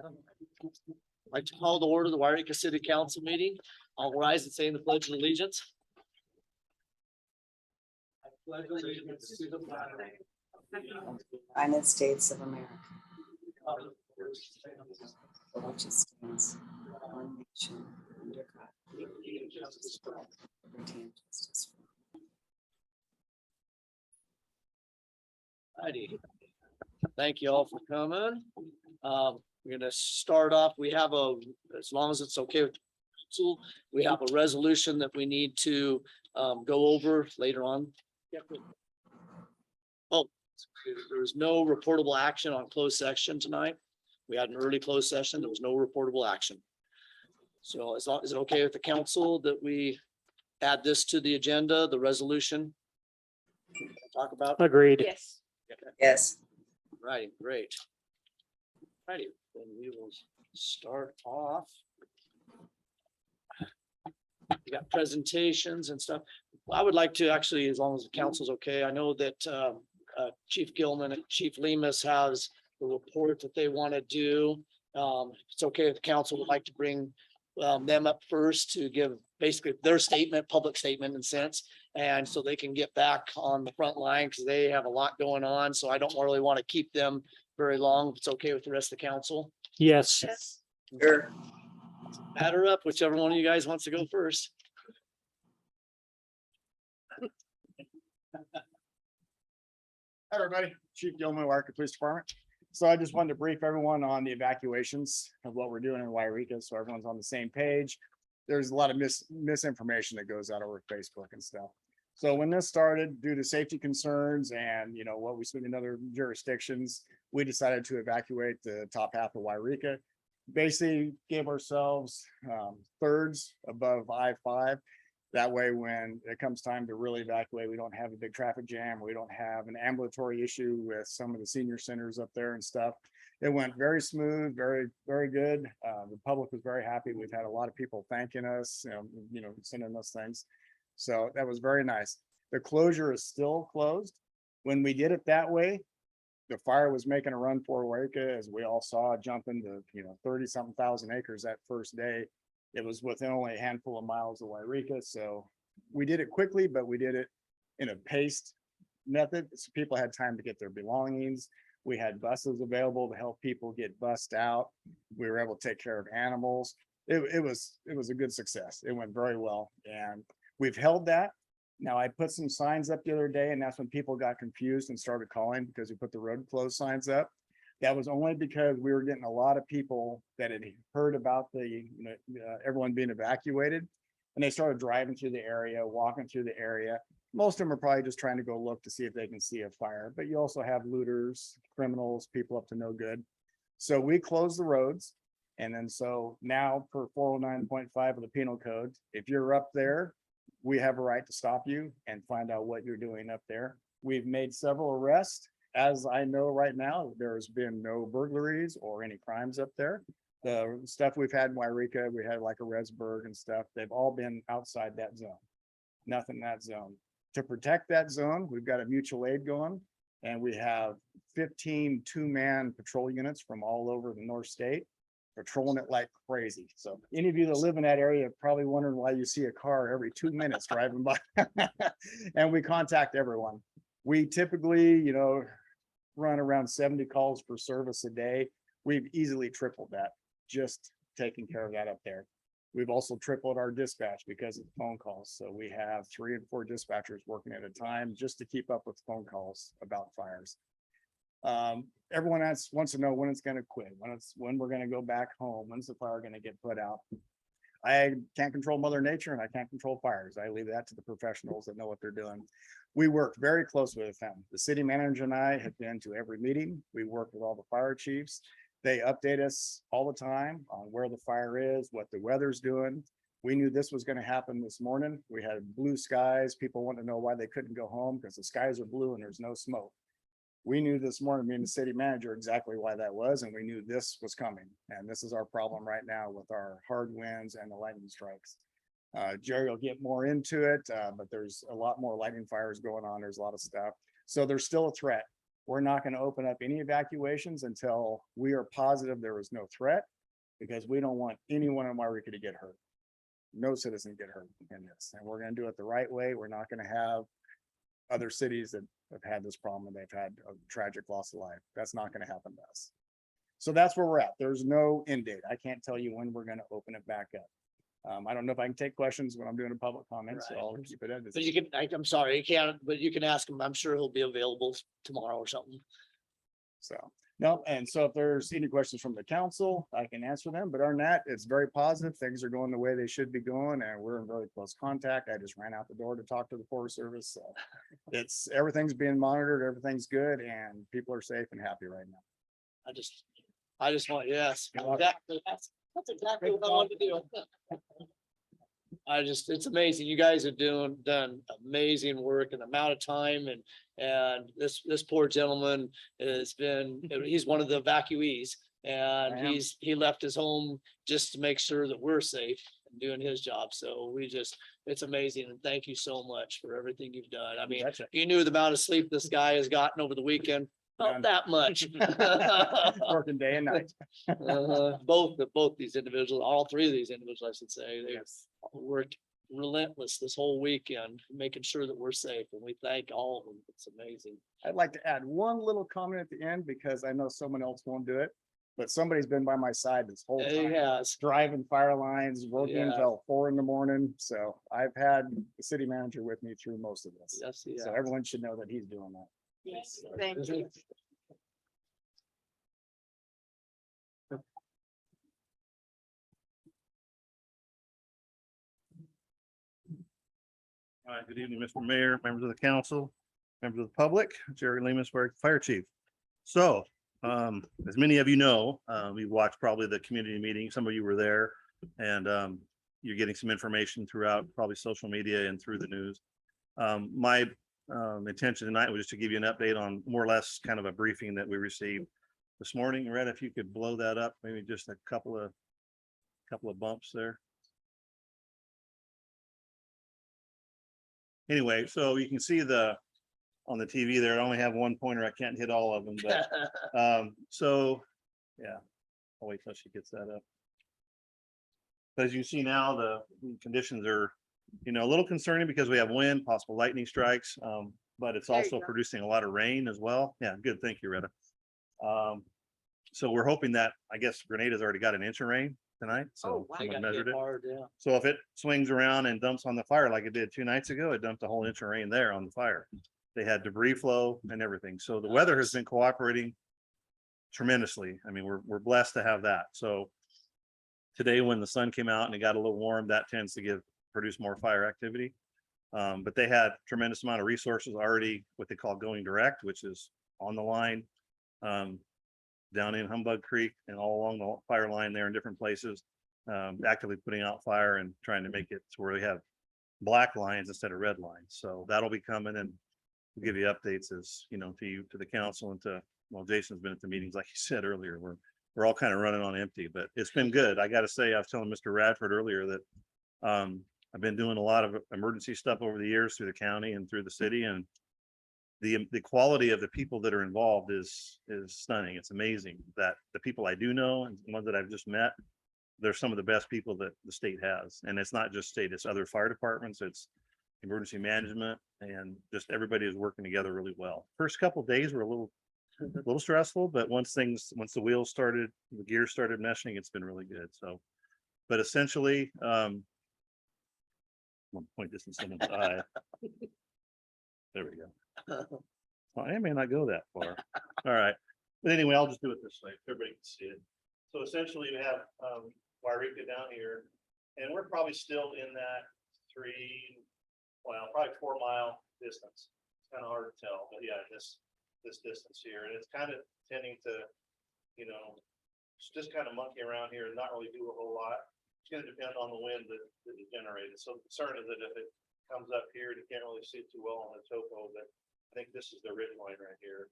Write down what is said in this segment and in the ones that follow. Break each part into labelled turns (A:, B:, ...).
A: I'd like to call to order the Yreka City Council meeting. I'll rise and say the Pledge of Allegiance. I pledge allegiance to the flag
B: United States of America, for which it stands, one nation, under God, liberty and justice for all.
A: Righty. Thank you all for coming. We're gonna start off. We have as long as it's okay with council, we have a resolution that we need to go over later on. Oh, there's no reportable action on closed session tonight. We had an early closed session. There was no reportable action. So is it okay with the council that we add this to the agenda, the resolution? Talk about.
C: Agreed.
D: Yes.
B: Yes,
A: Right, great. Righty, then we will start off. We got presentations and stuff. I would like to actually, as long as the council's okay, I know that Chief Gilman and Chief Lemus has the report that they want to do. It's okay if the council would like to bring them up first to give basically their statement, public statement in a sense. And so they can get back on the front line because they have a lot going on. So I don't really want to keep them very long. If it's okay with the rest of the council.
C: Yes.
D: Yes.
B: sure.
A: Add her up, whichever one of you guys wants to go first.
E: Hi, everybody. Chief Gilman, Yreka Police Department. So I just wanted to brief everyone on the evacuations of what we're doing in Yreka, so everyone's on the same page. There's a lot of misinformation that goes out over Facebook and stuff. So when this started, due to safety concerns and what we've seen in other jurisdictions, we decided to evacuate the top half of Yreka. Basically gave ourselves thirds above I-5. That way, when it comes time to really evacuate, we don't have a big traffic jam. We don't have an ambulatory issue with some of the senior centers up there and stuff. It went very smooth, very, very good. The public was very happy. We've had a lot of people thanking us, sending us things. So that was very nice. The closure is still closed. When we did it that way, the fire was making a run for Yreka, as we all saw, jumping to 30-something thousand acres that first day. It was within only a handful of miles of Yreka, so we did it quickly, but we did it in a paced method, so people had time to get their belongings. We had buses available to help people get bussed out. We were able to take care of animals. It was a good success. It went very well, and we've held that. Now, I put some signs up the other day, and that's when people got confused and started calling because we put the road closed signs up. That was only because we were getting a lot of people that had heard about the everyone being evacuated, and they started driving through the area, walking through the area. Most of them are probably just trying to go look to see if they can see a fire, but you also have looters, criminals, people up to no good. So we closed the roads, and then so now per 409.5 of the penal code, if you're up there, we have a right to stop you and find out what you're doing up there. We've made several arrests. As I know right now, there's been no burglaries or any crimes up there. The stuff we've had in Yreka, we had like a Resburg and stuff, they've all been outside that zone. Nothing in that zone. To protect that zone, we've got a mutual aid going, and we have 15 two-man patrol units from all over the North State patrolling it like crazy. So any of you that live in that area are probably wondering why you see a car every 2 minutes driving by. And we contact everyone. We typically, run around 70 calls per service a day. We've easily tripled that, just taking care of that up there. We've also tripled our dispatch because of phone calls. So we have 3 and 4 dispatchers working at a time just to keep up with phone calls about fires. Everyone wants to know when it's going to quit, when we're going to go back home, when's the fire going to get put out. I can't control Mother Nature, and I can't control fires. I leave that to the professionals that know what they're doing. We work very closely with them. The city manager and I have been to every meeting. We work with all the fire chiefs. They update us all the time on where the fire is, what the weather's doing. We knew this was going to happen this morning. We had blue skies. People want to know why they couldn't go home because the skies are blue and there's no smoke. We knew this morning, being the city manager, exactly why that was, and we knew this was coming. And this is our problem right now with our hard winds and the lightning strikes. Jerry will get more into it, but there's a lot more lightning fires going on. There's a lot of stuff. So there's still a threat. we're not going to open up any evacuations until we are positive there is no threat, because we don't want anyone in Yreka to get hurt. No citizen get hurt in this, and we're going to do it the right way. We're not going to have other cities that have had this problem and they've had a tragic loss of life. That's not going to happen to us. So that's where we're at. There's no end date. I can't tell you when we're going to open it back up. I don't know if I can take questions when I'm doing a public comment, so I'll keep it at this.
A: But you can, I'm sorry, you can't, but you can ask him. I'm sure he'll be available tomorrow or something.
E: So, no, and so if there's any questions from the council, I can answer them, but other than that, it's very positive. Things are going the way they should be going, and we're in very close contact. I just ran out the door to talk to the Forest Service, so it's, everything's being monitored, everything's good, and people are safe and happy right now.
A: I just want, yes,
E: You're welcome.
A: exactly. That's exactly what I wanted to do. It's amazing. You guys have done amazing work in the amount of time, and this poor gentleman has been, he's one of the evacuees. And
E: I am.
A: he left his home just to make sure that we're safe and doing his job. So it's amazing. And thank you so much for everything you've done. I mean,
E: Betcha.
A: you knew the amount of sleep this guy has gotten over the weekend. Not that much.
E: Working day and night.
A: Both these individuals, all three of these individuals, I should say, they worked relentless this whole weekend, making sure that we're safe, and we thank all of them. It's amazing.
E: I'd like to add one little comment at the end, because I know someone else won't do it, but somebody's been by my side this whole
A: He
E: time,
A: has.
E: driving fire lines, working
A: Yeah.
E: until 4 a.m. So I've had the city manager with me through most of this.
A: Yes, he
E: So
A: has.
E: everyone should know that he's doing that.
B: Yes, thank you.
C: All right, good evening, Mr. Mayor, members of the council, members of the public, Jerry Lemus, Fire Chief. So, as many of you know, we watched probably the community meeting. Some of you were there, and you're getting some information throughout probably social media and through the news. My intention tonight was just to give you an update on more or less kind of a briefing that we received this morning. Red, if you could blow that up, maybe just a couple of bumps there. Anyway, so you can see on the TV there, I only have one pointer. I can't hit all of them, but so yeah, I'll wait till she gets that up. But as you see now, the conditions are, a little concerning because we have wind, possible lightning strikes, but it's also producing a lot of rain as well. Yeah, good. Thank you, Retta. So we're hoping that, I guess Grenada's already got an inch of rain tonight. So
A: I
C: someone
A: got
C: measured
A: hit
C: it.
A: hard, yeah.
C: So if it swings around and dumps on the fire like it did 2 nights ago, it dumped a whole inch of rain there on the fire. They had debris flow and everything. So the weather has been cooperating tremendously. I mean, we're blessed to have that. So today when the sun came out and it got a little warm, that tends to produce more fire activity. But they had tremendous amount of resources already, what they call going direct, which is on the line, down in Humbug Creek and all along the fire line there in different places, actively putting out fire and trying to make it to where we have black lines instead of red lines. So that'll be coming, and we'll give you updates as to the council and well, Jason's been at the meetings, like you said earlier. We're all kind of running on empty, but it's been good. I got to say, I was telling Mr. Radford earlier that I've been doing a lot of emergency stuff over the years through the county and through the city, and the quality of the people that are involved is stunning. It's amazing that the people I do know and the ones that I've just met, they're some of the best people that the state has. And it's not just state, it's other fire departments, it's emergency management, and just everybody is working together really well. First couple of days were a little stressful, but once the wheels started, the gears started meshing, it's been really good. So, but essentially, I'm gonna point this in someone's eye. There we go. Well, I may not go that far. All right. But anyway, I'll just do it this way. Everybody can see it. So essentially we have Yreka down here, and we're probably still in that probably 4 mile distance. It's kind of hard to tell, but yeah, this distance here, and it's kind of tending to, just kind of monkey around here and not really do a whole lot. It's going to depend on the wind that is generated. So the concern is that if it comes up here, you can't really see it too well on the topo, but I think this is the ridge line right here.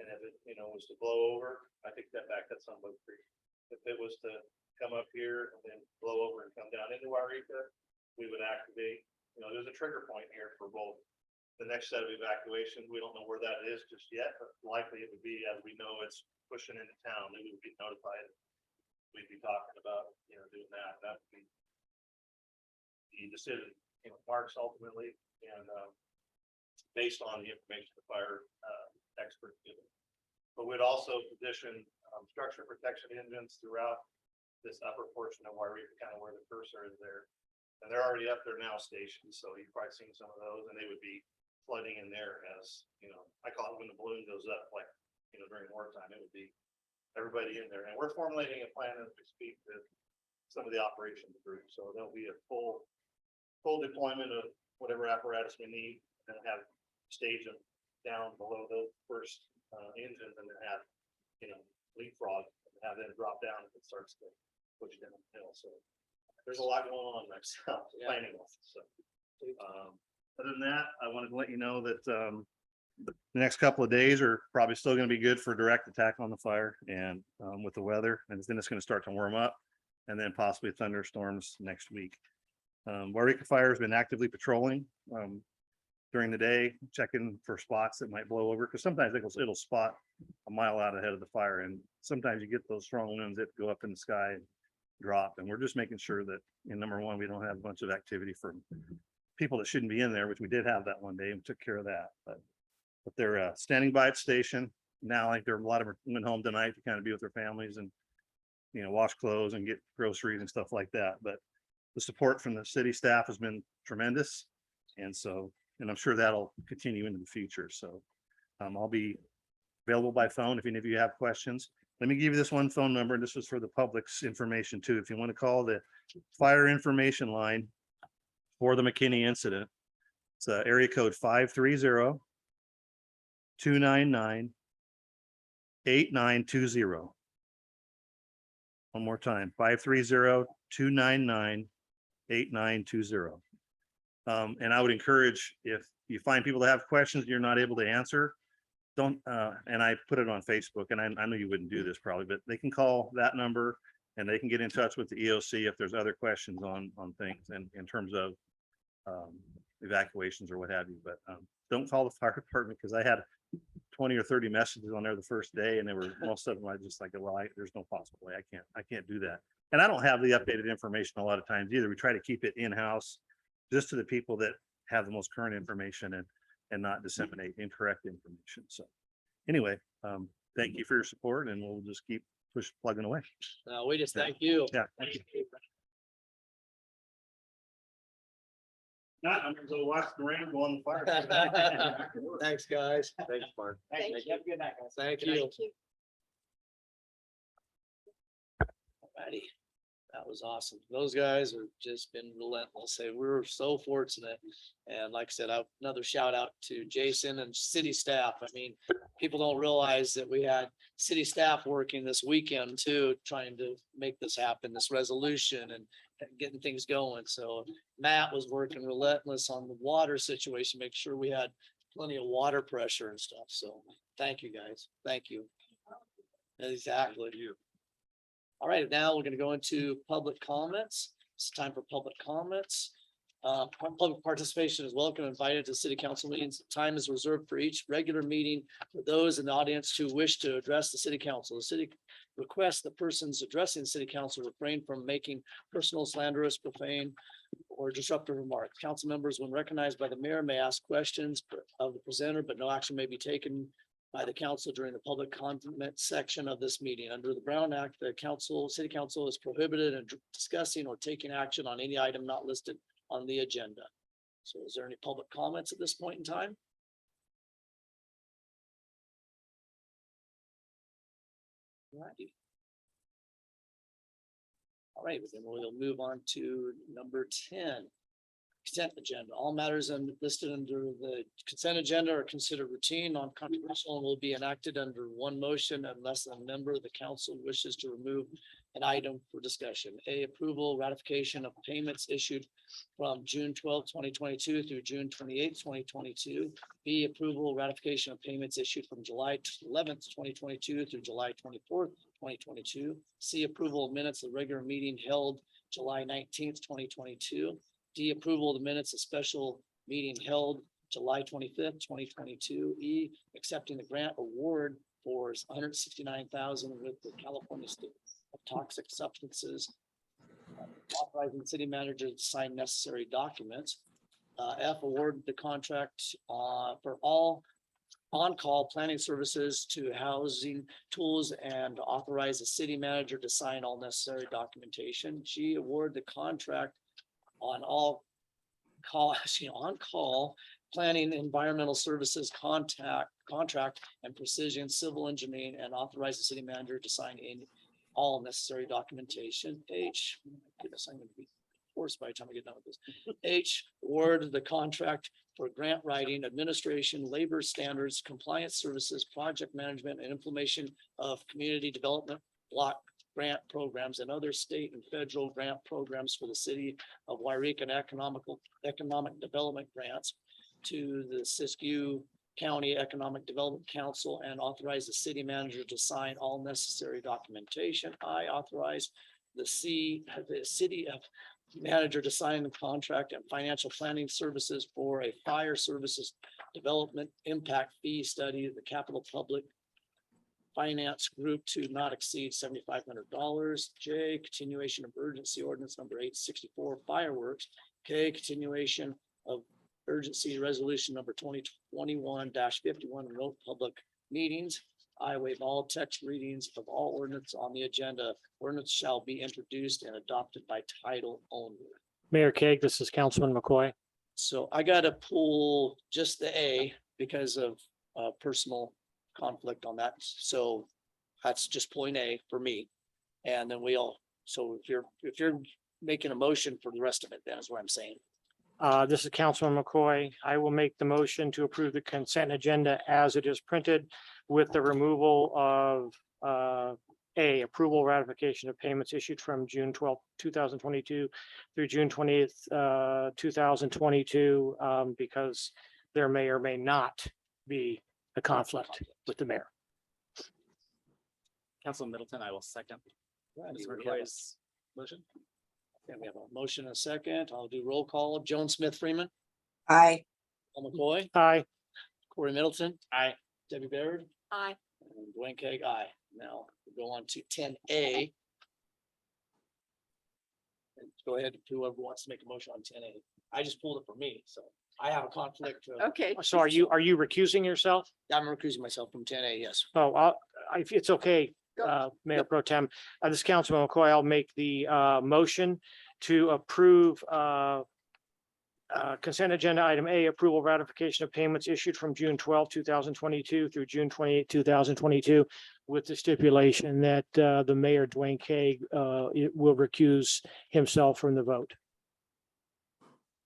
C: And if it, was to blow over, I think that back that's Humbug Creek. If it was to come up here and then blow over and come down into Yreka, we would activate, there's a trigger point here for both the next set of evacuation. We don't know where that is just yet, but likely it would be, as we know, it's pushing into town, we would be notified. We'd be talking about, doing that. That would be the decision, Mark's ultimately, and based on the information the fire experts given. But we'd also position structure protection engines throughout this upper portion of Yreka, kind of where the cursor is there. And they're already up there now stationed, so you've probably seen some of those, and they would be flooding in there as, I call it when the balloon goes up, like, during wartime, it would be everybody in there. And we're formulating a plan as we speak with some of the operations groups, so there'll be a full deployment of whatever apparatus we need, and have stage them down below those first engines, and then have, leapfrog, and have them drop down if it starts to push down the hill. So there's a lot going on next planning. So other than that, I wanted to let you know that the next couple of days are probably still going to be good for direct attack on the fire, and with the weather, and then it's going to start to warm up, and then possibly thunderstorms next week. Yreka Fire has been actively patrolling during the day, checking for spots that might blow over, because sometimes it'll spot a mile out ahead of the fire, and sometimes you get those strong winds that go up in the sky and drop, and we're just making sure that, number one, we don't have a bunch of activity from people that shouldn't be in there, which we did have that one day and took care of that. But they're standing by at station now. Like, there are a lot of them went home tonight to kind of be with their families and wash clothes and get groceries and stuff like that. But the support from the city staff has been tremendous, and I'm sure that'll continue into the future. So I'll be available by phone if any of you have questions. Let me give you this one phone number, and this is for the public's information too. If you want to call the fire information line for the McKinney incident, it's area code 530-299-8920. One more time, 530-299-8920. And I would encourage, if you find people that have questions you're not able to answer, don't, and I put it on Facebook, and I know you wouldn't do this probably, but they can call that number and they can get in touch with the EOC if there's other questions on things and in terms of evacuations or what have you. But don't call the fire department, because I had 20 or 30 messages on there the first day, and they were, most of them I just like, well, there's no possible way I can't do that. And I don't have the updated information a lot of times either. We try to keep it in-house just to the people that have the most current information, and not disseminate incorrect information. So anyway, thank you for your support, and we'll just keep plugging away.
A: We just thank you.
C: Yeah, thank you. Not, I'm gonna go watch the rain go on the fire.
A: Thanks, guys.
C: Thanks, Mark.
E: Thank you. Have a good night, guys.
A: Thank you. Alrighty. That was awesome. Those guys have just been relentless. We're so fortunate. And like I said, another shout out to Jason and city staff. I mean, people don't realize that we had city staff working this weekend too, trying to make this happen, this resolution and getting things going. So Matt was working relentless on the water situation, make sure we had plenty of water pressure and stuff. So thank you, guys. Thank you. Exactly. All right, now we're going to go into public comments. It's time for public comments. Public participation is welcome and invited to city council meetings. Time is reserved for each regular meeting for those in the audience who wish to address the city council. The city requests that persons addressing the city council refrain from making personal, slanderous, profane, or disruptive remarks. Council members, when recognized by the mayor, may ask questions of the presenter, but no action may be taken by the council during the public comment section of this meeting. Under the Brown Act, the city council is prohibited in discussing or taking action on any item not listed on the agenda. So is there any public comments at this point in time? Righty. All right, then we'll move on to number 10. Consent agenda. All matters listed under the consent agenda are considered routine, non-controversial, and will be enacted under one motion unless a member of the council wishes to remove an item for discussion. A, approval, ratification of payments issued from June 12, 2022 through June 28, 2022. B, approval, ratification of payments issued from July 11th, 2022 through July 24th, 2022. C, approval of minutes of regular meeting held July 19th, 2022. D, approval of the minutes of special meeting held July 25th, 2022. E, accepting the grant award for $169,000 with the California State of Toxic Substances. Authorizing city manager to sign necessary documents. F, award the contract for all on-call planning services to Housing Tools and authorize the city manager to sign all necessary documentation. G, award the contract on all call, on-call planning, environmental services, contract and precision civil engineering, and authorize the city manager to sign in all necessary documentation. H, goodness, I'm gonna be hoarse by the time I get done with this. H, award the contract for grant writing, administration, labor standards, compliance services, project management, and implementation of community development block grant programs and other state and federal grant programs for the city of Yreka and economic development grants to the Siskiyou County Economic Development Council, and authorize the city manager to sign all necessary documentation. I authorize the city manager to sign the contract and financial planning services for a fire services development impact fee study, the Capital Public Finance Group to not exceed $7,500. J, continuation of urgency ordinance number 864 fireworks. K, continuation of urgency resolution number 2021-51 remote public meetings. I waive all text readings of all ordinance on the agenda. Ordinance shall be introduced and adopted by title only.
D: Mayor Keg, this is Councilman McCoy.
A: So I gotta pull just the A because of personal conflict on that. So that's just point A for me. And then so if you're making a motion for the rest of it, then is what I'm saying.
D: This is Councilman McCoy. I will make the motion to approve the consent agenda as it is printed with the removal of A, approval ratification of payments issued from June 12th, 2022 through June 20th, 2022, because there may or may not be a conflict with the mayor.
F: Council Middleton, I will second.
A: Right,
F: Ms.
A: we have a
F: McCoy's
A: motion. Okay, we have a motion and a second. I'll do roll call. Joan Smith Freeman,
B: Aye.
A: Paul McCoy,
D: Aye.
A: Corey Middleton.
F: Aye.
A: Debbie Baird.
B: Aye.
A: And Dwayne Keg, aye. Now we go on to 10A. And go ahead, whoever wants to make a motion on 10A. I just pulled it for me, so I have a conflict.
B: Okay.
D: So are you recusing yourself?
A: I'm recusing myself from 10A, yes.
D: Oh, if it's okay,
B: Go.
D: Mayor Pro Tem, this is Councilman McCoy. I'll make the motion to approve consent agenda item A, approval ratification of payments issued from June 12, 2022 through June 28, 2022, with the stipulation that the mayor, Dwayne Keg, will recuse himself from the vote.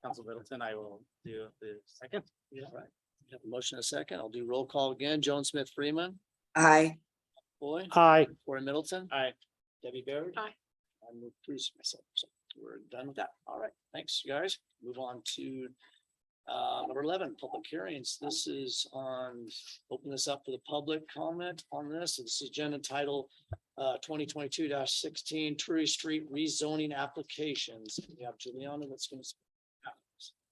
F: Council Middleton, I will do the second.
A: Yeah, right. We have a motion and a second. I'll do roll call again. Joan Smith Freeman,
B: Aye.
A: Boy,
D: Aye.
A: Corey Middleton.
F: Aye.
A: Debbie Baird.
B: Aye.
A: I'm recusing myself. So we're done with that. All right, thanks, you guys. Move on to number 11, public hearings. This is on, open this up for the public comment on this. This is agenda title 2022-16 Trury Street rezoning applications. We have Juliana that's going to.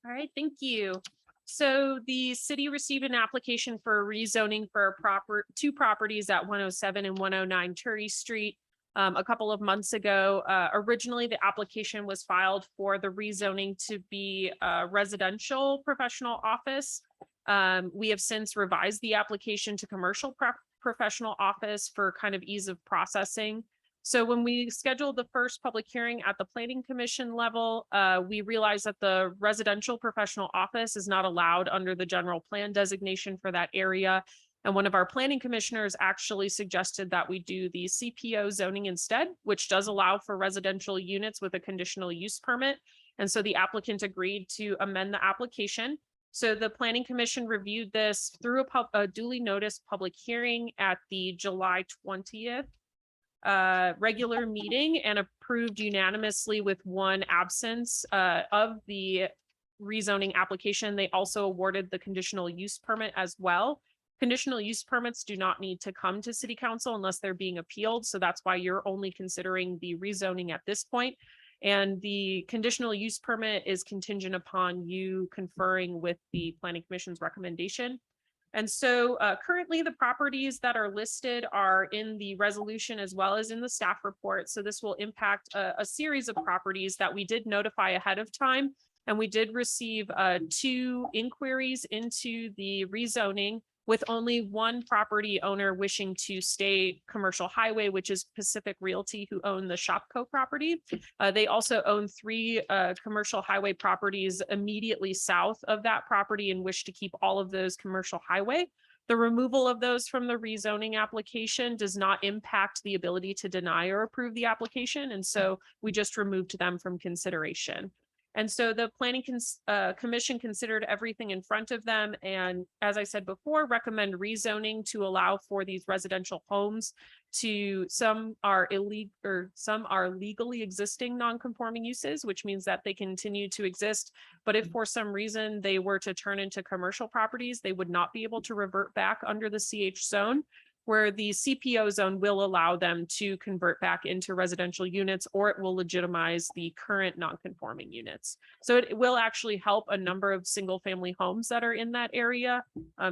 G: All right, thank you. So the city received an application for rezoning for two properties at 107 and 109 Turry Street a couple of months ago. Originally, the application was filed for the rezoning to be a residential professional office. We have since revised the application to commercial professional office for kind of ease of processing. So when we scheduled the first public hearing at the planning commission level, we realized that the residential professional office is not allowed under the general plan designation for that area. And one of our planning commissioners actually suggested that we do the CPO zoning instead, which does allow for residential units with a conditional use permit. And so the applicant agreed to amend the application. So the planning commission reviewed this through a duly noticed public hearing at the July 20th regular meeting and approved unanimously with one absence of the rezoning application. They also awarded the conditional use permit as well. Conditional use permits do not need to come to city council unless they're being appealed. So that's why you're only considering the rezoning at this point. And the conditional use permit is contingent upon you conferring with the planning commission's recommendation. And so currently the properties that are listed are in the resolution as well as in the staff report. So this will impact a series of properties that we did notify ahead of time. And we did receive 2 inquiries into the rezoning, with only one property owner wishing to stay commercial highway, which is Pacific Realty, who own the Shopco property. They also own 3 commercial highway properties immediately south of that property and wish to keep all of those commercial highway. The removal of those from the rezoning application does not impact the ability to deny or approve the application. And so we just removed them from consideration. And so the planning commission considered everything in front of them. And as I said before, recommend rezoning to allow for these residential homes to, some are illegal or some are legally existing non-conforming uses, which means that they continue to exist. But if for some reason they were to turn into commercial properties, they would not be able to revert back under the CH zone, where the CPO zone will allow them to convert back into residential units, or it will legitimize the current non-conforming units. So it will actually help a number of single-family homes that are in that area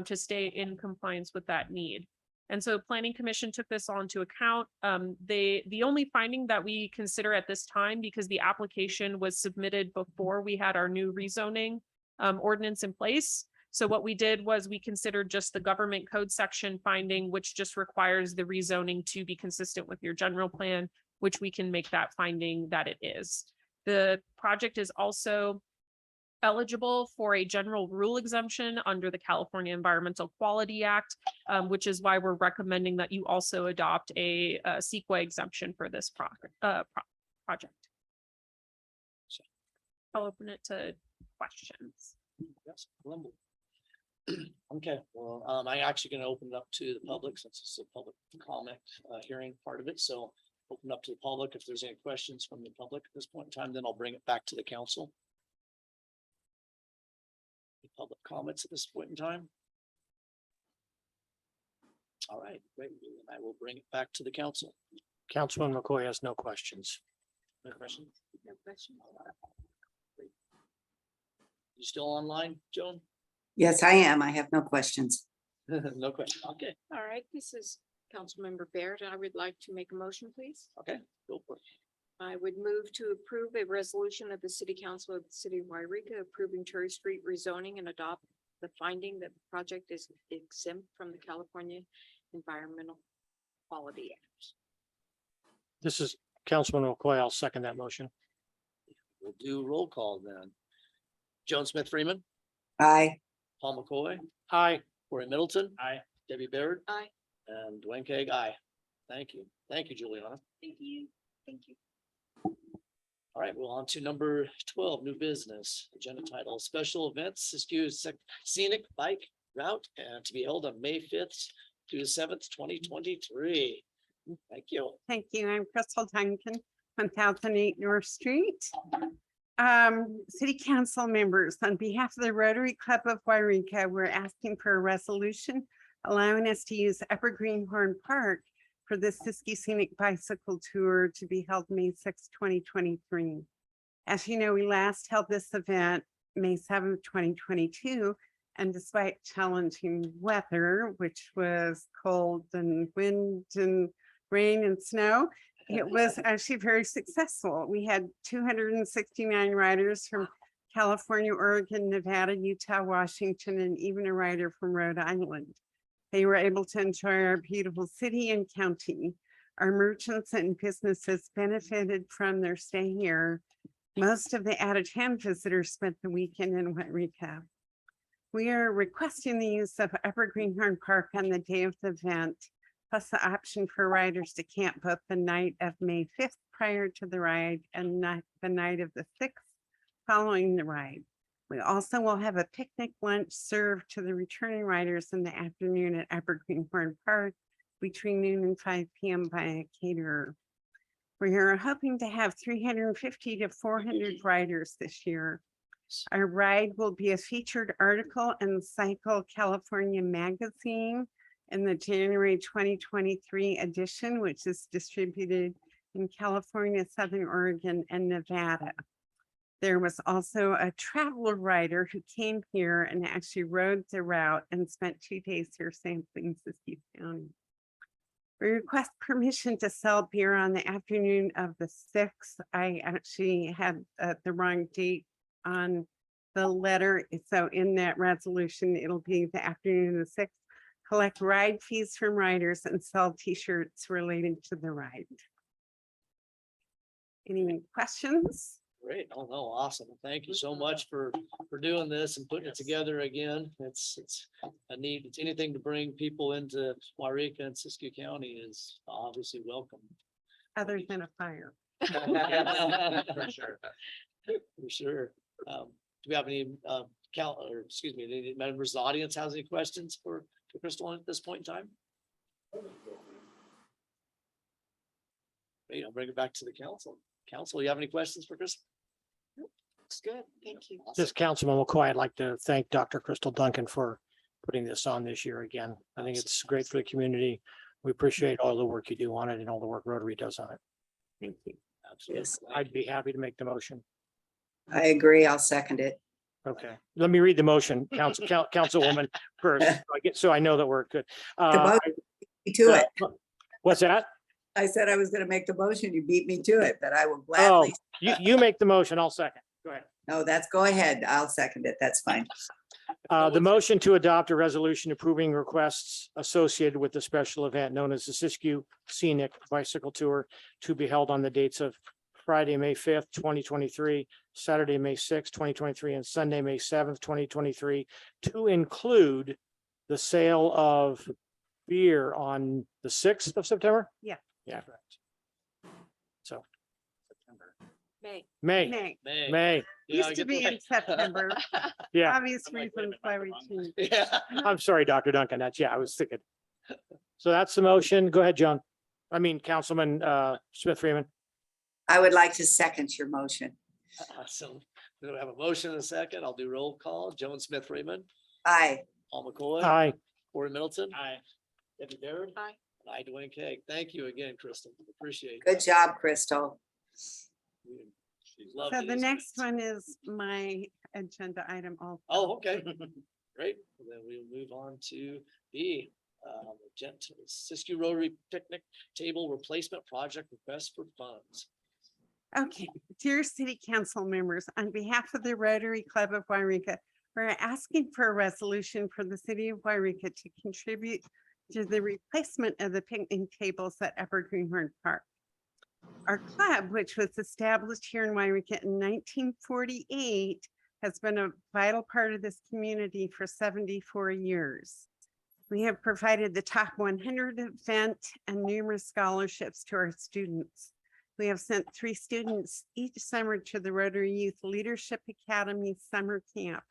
G: to stay in compliance with that need. And so Planning Commission took this on to account. The only finding that we consider at this time, because the application was submitted before we had our new rezoning ordinance in place. So what we did was we considered just the government code section finding, which just requires the rezoning to be consistent with your general plan, which we can make that finding that it is. The project is also eligible for a general rule exemption under the California Environmental Quality Act, which is why we're recommending that you also adopt a CEQA exemption for this project. So I'll open it to questions.
A: Yes, Columbo. Okay, well, I'm actually going to open it up to the public since it's a public comment hearing part of it. So open up to the public. If there's any questions from the public at this point in time, then I'll bring it back to the council. Public comments at this point in time. All right, great. I will bring it back to the council.
D: Councilman McCoy has no questions.
A: No questions? No questions. You still online, Joan?
B: Yes, I am. I have no questions.
A: No question. Okay,
H: All right, this is Councilmember Baird. I would like to make a motion, please.
A: okay, go for it.
H: I would move to approve a resolution of the City Council of the City of Yreka approving Cherry Street rezoning and adopt the finding that the project is exempt from the California Environmental Quality Act.
D: This is Councilman McCoy. I'll second that motion.
A: We'll do roll call then. Joan Smith Freeman,
B: Aye.
A: Paul McCoy,
D: Aye.
A: Corey Middleton.
F: Aye.
A: Debbie Baird.
H: Aye.
A: And Dwayne Keig, aye. Thank you. Thank you, Juliana.
H: Thank you. Thank you.
A: All right, well, on to number 12, new business, agenda title, special events, Siskiyou Scenic Bike Route, and to be held on May 5th to the 7th, 2023. Thank you.
I: Thank you. I'm Crystal Duncan, 1008 North Street. City Council members, on behalf of the Rotary Club of Yreka, we're asking for a resolution allowing us to use Upper Greenhorn Park for the Siskiyou Scenic Bicycle Tour to be held May 6, 2023. As you know, we last held this event May 7, 2022, and despite challenging weather, which was cold and wind and rain and snow, it was actually very successful. We had 269 riders from California, Oregon, Nevada, Utah, Washington, and even a rider from Rhode Island. They were able to enjoy our beautiful city and county. Our merchants and businesses benefited from their stay here. Most of the out-of-town visitors spent the weekend in Yreka. We are requesting the use of Upper Greenhorn Park on the day of the event, plus the option for riders to camp both the night of May 5th prior to the ride and the night of the 6th following the ride. We also will have a picnic lunch served to the returning riders in the afternoon at Upper Greenhorn Park between noon and 5 p.m. by a caterer. We are hoping to have 350 to 400 riders this year. Our ride will be a featured article in Cycle California magazine in the January 2023 edition, which is distributed in California, Southern Oregon, and Nevada. There was also a travel writer who came here and actually rode the route and spent 2 days here sampling Siskiyou County. We request permission to sell beer on the afternoon of the 6th. I actually had the wrong date on the letter. So in that resolution, it'll be the afternoon of the 6th. Collect ride fees from riders and sell t-shirts related to the ride. Any questions?
A: Great. Oh, no, awesome. Thank you so much for doing this and putting it together again. It's a need. It's anything to bring people into Yreka and Siskiyou County is obviously welcome.
I: Other than a fire.
A: For sure. For sure. Do we have any any members of the audience has any questions for Crystal at this point in time? Great, I'll bring it back to the council. Council, you have any questions for Crystal?
H: Looks good. Thank you.
D: This Councilman McCoy, I'd like to thank Dr. Crystal Duncan for putting this on this year again. I think it's great for the community. We appreciate all the work you do on it and all the work Rotary does on it.
I: Thank you.
A: Absolutely.
B: Yes.
D: I'd be happy to make the motion.
B: I agree. I'll second it.
D: Okay, let me read the motion, Councilwoman first, so I know that we're good.
B: The motion beat me to it.
D: What's that?
B: I said I was going to make the motion. You beat me to it, but I will
D: Oh,
B: gladly.
D: you make the motion, I'll second. Go ahead.
B: No, go ahead. I'll second it. That's fine.
D: The motion to adopt a resolution approving requests associated with the special event known as the Siskiyou Scenic Bicycle Tour to be held on the dates of Friday, May 5th, 2023, Saturday, May 6th, 2023, and Sunday, May 7th, 2023, to include the sale of beer on the 6th of September?
I: Yeah.
D: Yeah. Correct. So,
H: May.
D: May.
I: May.
A: Yeah, I
I: Used to
A: get
I: be
A: the-
I: in September.
D: Yeah,
I: Obvious reasons why we changed.
A: Yeah.
D: I'm sorry, Dr. Duncan, I was thinking. So that's the motion. Go ahead, John. I mean, Councilman Smith Freeman.
B: I would like to second your motion.
A: So we have a motion and a second. I'll do roll call. Joan Smith Freeman,
B: Aye.
A: Paul McCoy.
D: Aye.
A: Corey Middleton.
F: Aye.
A: Debbie Baird.
H: Aye.
A: And I, Dwayne Keg. Thank you again, Kristen. Appreciate it.
B: Good job, Crystal.
A: Love
I: So
A: these
I: the next
A: events.
I: one is my agenda item also.
A: Oh, okay. Great. Then we'll move on to B. Siskiyou Rotary Picnic Table Replacement Project Request for Funds.
I: Okay, dear city council members, on behalf of the Rotary Club of Yreka, we're asking for a resolution for the city of Yreka to contribute to the replacement of the picnic tables at Upper Greenhorn Park. Our club, which was established here in Yreka in 1948, has been a vital part of this community for 74 years. We have provided the top 100 event and numerous scholarships to our students. We have sent 3 students each summer to the Rotary Youth Leadership Academy summer camp.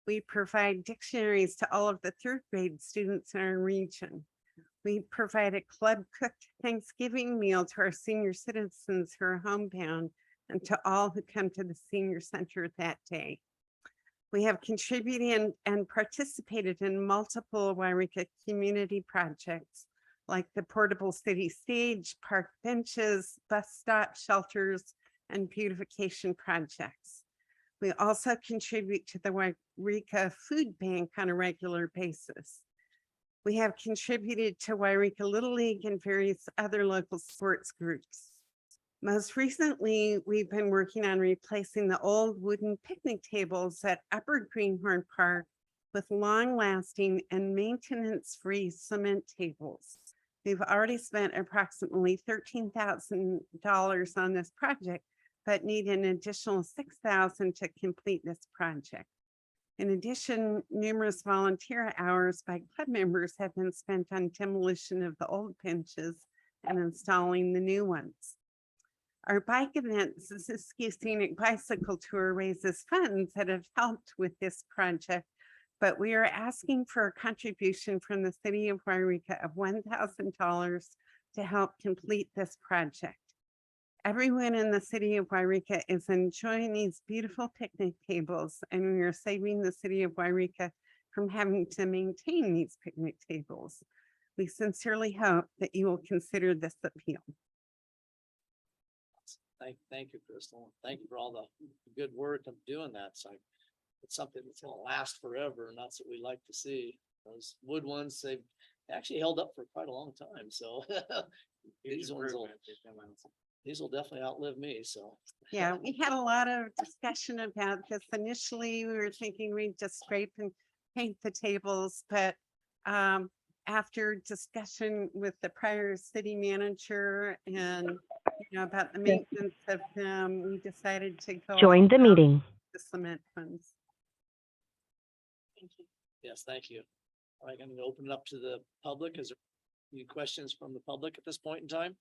I: We provide dictionaries to all of the 3rd grade students in our region. We provide a club cooked Thanksgiving meal to our senior citizens who are homebound and to all who come to the senior center that day. We have contributed and participated in multiple Yreka community projects like the portable city stage, park benches, bus stop shelters, and beautification projects. We also contribute to the Yreka Food Bank on a regular basis. We have contributed to Yreka Little League and various other local sports groups. Most recently, we've been working on replacing the old wooden picnic tables at Upper Greenhorn Park with long-lasting and maintenance-free cement tables. We've already spent approximately $13,000 on this project, but need an additional $6,000 to complete this project. In addition, numerous volunteer hours by club members have been spent on demolition of the old benches and installing the new ones. Our bike event, the Siskiyou Scenic Bicycle Tour, raises funds that have helped with this project, but we are asking for a contribution from the city of Yreka of $1,000 to help complete this project. Everyone in the city of Yreka is enjoying these beautiful picnic tables, and we are saving the city of Yreka from having to maintain these picnic tables. We sincerely hope that you will consider this appeal.
A: Thank you, Crystal. Thank you for all the good work of doing that. It's something that's gonna last forever, and that's what we like to see. Those wood ones, they've actually held up for quite a long time, so these ones will, these will definitely outlive me, so.
I: Yeah, we had a lot of discussion about this. Initially, we were thinking we'd just scrape and paint the tables, but after discussion with the prior city manager and about the maintenance of them, we decided to go
J: Joined the meeting.
I: the cement funds.
A: Yes, thank you. All right, I'm gonna open it up to the public. Is there any questions from the public at this point in time?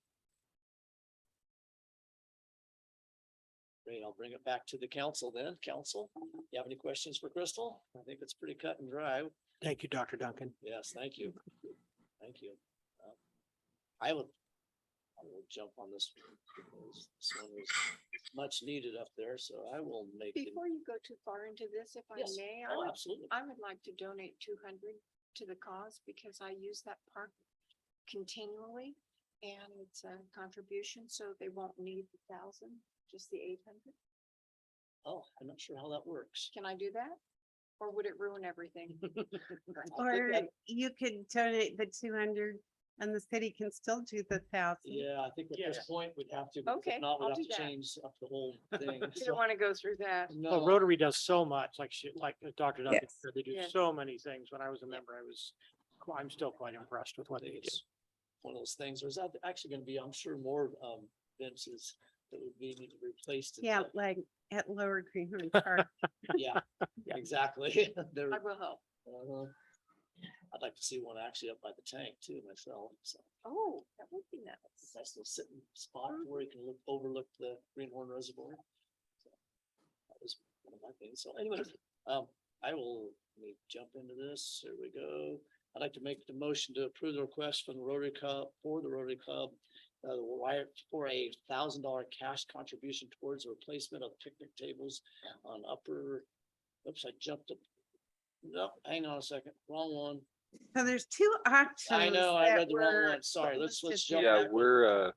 A: Great, I'll bring it back to the council then. Council, you have any questions for Crystal? I think it's pretty cut and dry.
D: Thank you, Dr. Duncan.
A: Yes, thank you. Thank you. I will jump on this. Because this one was much needed up there, so I will make it.
H: Before you go too far into this, if I
A: Yes.
H: may,
A: Oh, absolutely.
H: I would like to donate 200 to the cause because I use that park continually. And it's a contribution, so they won't need the 1,000, just the 800.
A: Oh, I'm not sure how that works.
H: Can I do that? Or would it ruin everything?
I: Or you could donate the 200 and the city can still do the 1,000.
A: Yeah, I think at this point we'd have to. because if
H: Okay,
A: Not, we'd
H: I'll
A: have
H: do
A: to
H: that.
A: change up the whole thing.
H: You
A: so,
H: don't want to go through that.
D: Well,
A: No,
D: Rotary does so much, like Dr. Duncan
B: Yes.
D: said, they do
H: Yes.
D: so many things. When I was a member, I'm still quite impressed with
A: I
D: what
A: think
D: they do.
A: it's one of those things. There's actually gonna be, I'm sure, more fences that would be need to be replaced.
I: Yeah, like at Lower Greenwood Park.
A: Yeah,
D: Yeah.
A: exactly. There,
H: I will help.
A: I'd like to see one actually up by the tank too myself, so.
H: Oh, that would be nice.
A: Nice little sitting spot where you can overlook the Greenhorn Reservoir. So, that was one of my things. So anyway, I will, let me jump into this. Here we go. I'd like to make the motion to approve the request from the Rotary Club for for a $1,000 cash contribution towards the replacement of picnic tables on upper, oops, I jumped up. Nope, hang on a second, wrong one.
I: So there's two options.
A: I know, I
I: that
A: read the wrong
I: were
A: one. Sorry, let's
I: listed
A: jump
I: there.
K: Yeah,
A: back.
K: we're,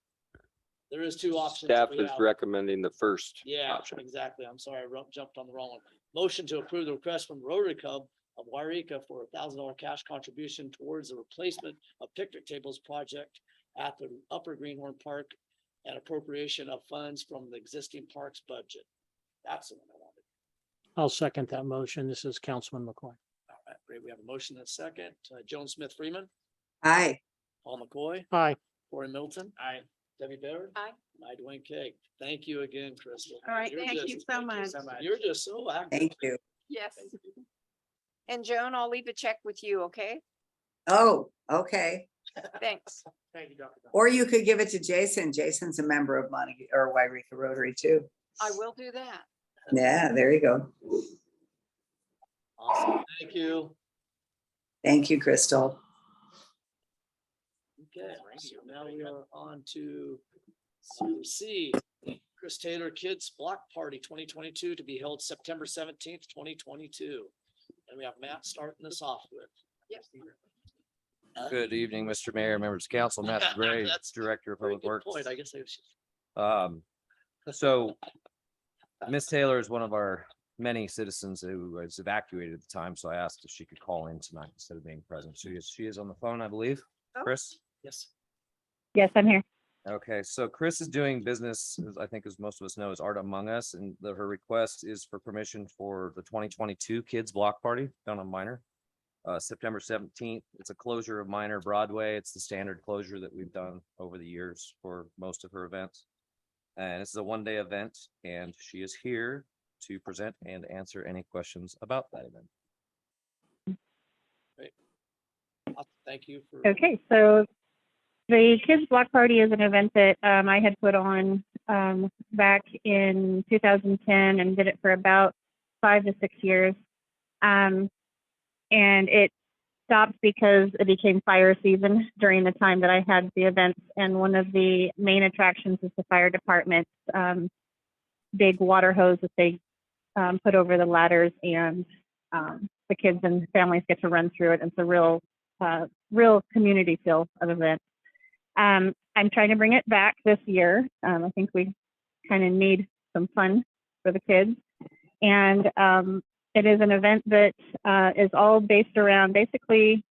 A: There is two options.
K: staff
A: we
K: is
A: have.
K: recommending the first
A: Yeah,
K: option.
A: exactly. I'm sorry, I jumped on the wrong one. Motion to approve the request from Rotary Club of Yreka for $1,000 cash contribution towards the replacement of picnic tables project at the Upper Greenhorn Park and appropriation of funds from the existing parks budget. That's the one I wanted.
D: I'll second that motion. This is Councilman McCoy.
A: All right, great. We have a motion and a second. Joan Smith Freeman,
B: Aye.
A: Paul McCoy,
D: Aye.
A: Corey Middleton.
F: Aye.
A: Debbie Baird.
H: Aye.
A: And I, Dwayne Cake. Thank you again, Crystal.
I: All right,
A: You're
I: thank you
A: just-
I: so much.
A: You're just so active.
B: Thank you.
H: Yes. And Joan, I'll leave a check with you, okay?
B: Oh, okay.
H: Thanks.
D: Thank you, Dr. Duncan.
B: Or you could give it to Jason. Jason's a member of Montague or Yreka Rotary too.
H: I will do that.
B: Yeah, there you go.
A: Awesome. Thank you.
B: Thank you, Crystal.
A: Okay, so now we are on to C, Chris Taylor Kids Block Party 2022 to be held September 17th, 2022. And we have Matt starting this off with.
H: Yep.
L: Good evening, Mr. Mayor, members of council, Matthew Gray,
A: That's
L: Director of
A: Very
L: Public
A: good
L: Works.
A: point. I guess I should.
L: So Ms. Taylor is one of our many citizens who was evacuated at the time, so I asked if she could call in tonight instead of being present. She is on the phone, I believe.
H: Oh.
L: Chris?
A: Yes.
J: Yes, I'm here.
L: Okay, so Chris is doing business, as I think as most of us know, is Art Among Us, and her request is for permission for the 2022 Kids Block Party down on Minor. September 17th. It's a closure of Minor Broadway. It's the standard closure that we've done over the years for most of her events. And this is a one-day event, and she is here to present and answer any questions about that event.
A: Thank you for.
J: Okay, so the Kids Block Party is an event that I had put on back in 2010 and did it for about 5 to 6 years. And it stopped because it became fire season during the time that I had the events. And one of the main attractions is the fire department's big water hose that they put over the ladders, and the kids and families get to run through it. It's a real community feel of event. I'm trying to bring it back this year. I think we kind of need some fun for the kids. And it is an event that is all based around basically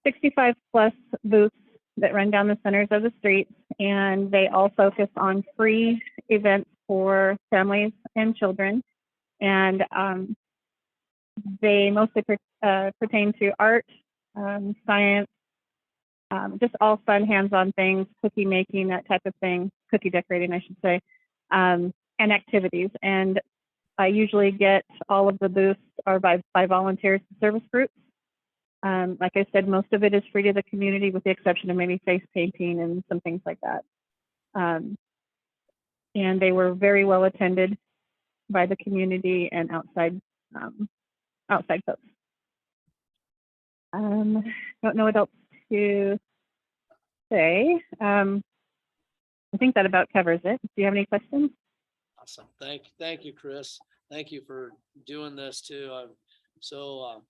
J: 65 plus booths that run down the centers of the streets. And they all focus on free events for families and children. And they mostly pertain to art, science, just all fun hands-on things, cookie making, that type of thing, cookie decorating, I should say, and activities. And I usually get all of the booths are by volunteers and service groups. Like I said, most of it is free to the community with the exception of maybe face painting and some things like that. And they were very well attended by the community and outside folks. Don't know what else to say. I think that about covers it. Do you have any questions?
A: Awesome. Thank you, Chris. Thank you for doing this too. I'm so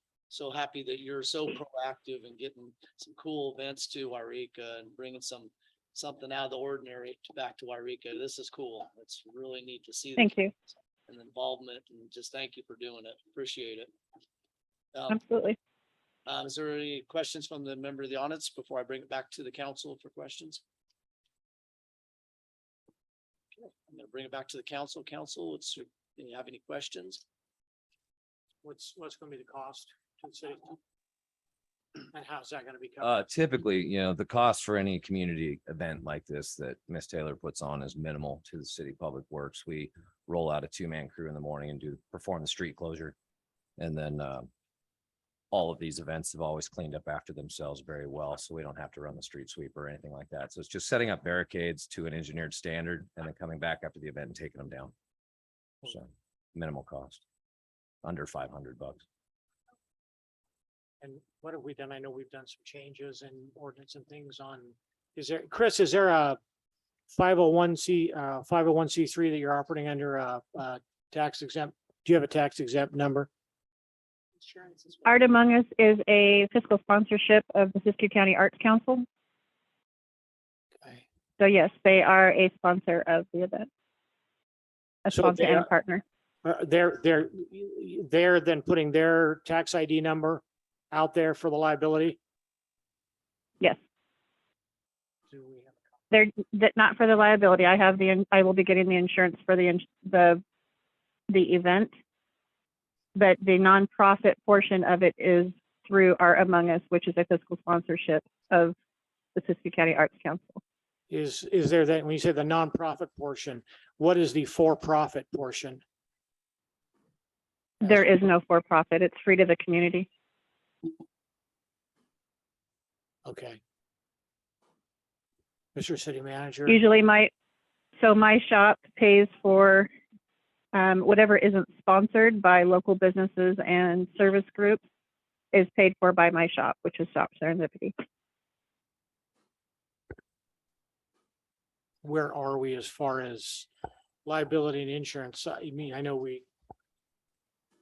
A: happy that you're so proactive in getting some cool events to Yreka and bringing something out of the ordinary back to Yreka. This is cool. It's really neat to see.
J: Thank you.
A: And involvement, and just thank you for doing it. Appreciate it.
J: Absolutely.
A: Is there any questions from the member of the audience before I bring it back to the council for questions? Okay, I'm going to bring it back to the council. Council, do you have any questions?
D: What's going to be the cost to the city? And how's that going to be covered?
L: Typically, the cost for any community event like this that Miss Taylor puts on is minimal to the city public works. We roll out a 2-man crew in the morning and perform the street closure. And then all of these events have always cleaned up after themselves very well. So we don't have to run the street sweep or anything like that. So it's just setting up barricades to an engineered standard and then coming back after the event and taking them down. So minimal cost, under $500.
D: And what have we done? I know we've done some changes in ordinance and things on, Chris, is there a 501c3 that you're operating under tax exempt? Do you have a tax exempt number?
J: Art Among Us is a fiscal sponsorship of the Siskiyou County Arts Council.
D: Okay.
J: So yes, they are a sponsor of the event. A
D: So
J: sponsor
D: they
J: and
D: are-
J: partner.
D: They're then putting their tax ID number out there for the liability?
J: Yes.
D: Do we have?
J: Not for the liability. I will be getting the insurance for the event. But the nonprofit portion of it is through Art Among Us, which is a fiscal sponsorship of the Siskiyou County Arts Council.
D: Is there that, when you say the nonprofit portion, what is the for-profit portion?
J: There is no for-profit. It's free to the community.
D: Okay. Mr. City Manager.
J: Usually my shop pays for whatever isn't sponsored by local businesses and service groups is paid for by my shop, which is Shop Serendipity.
D: Where are we as far as liability and insurance? I mean, I know we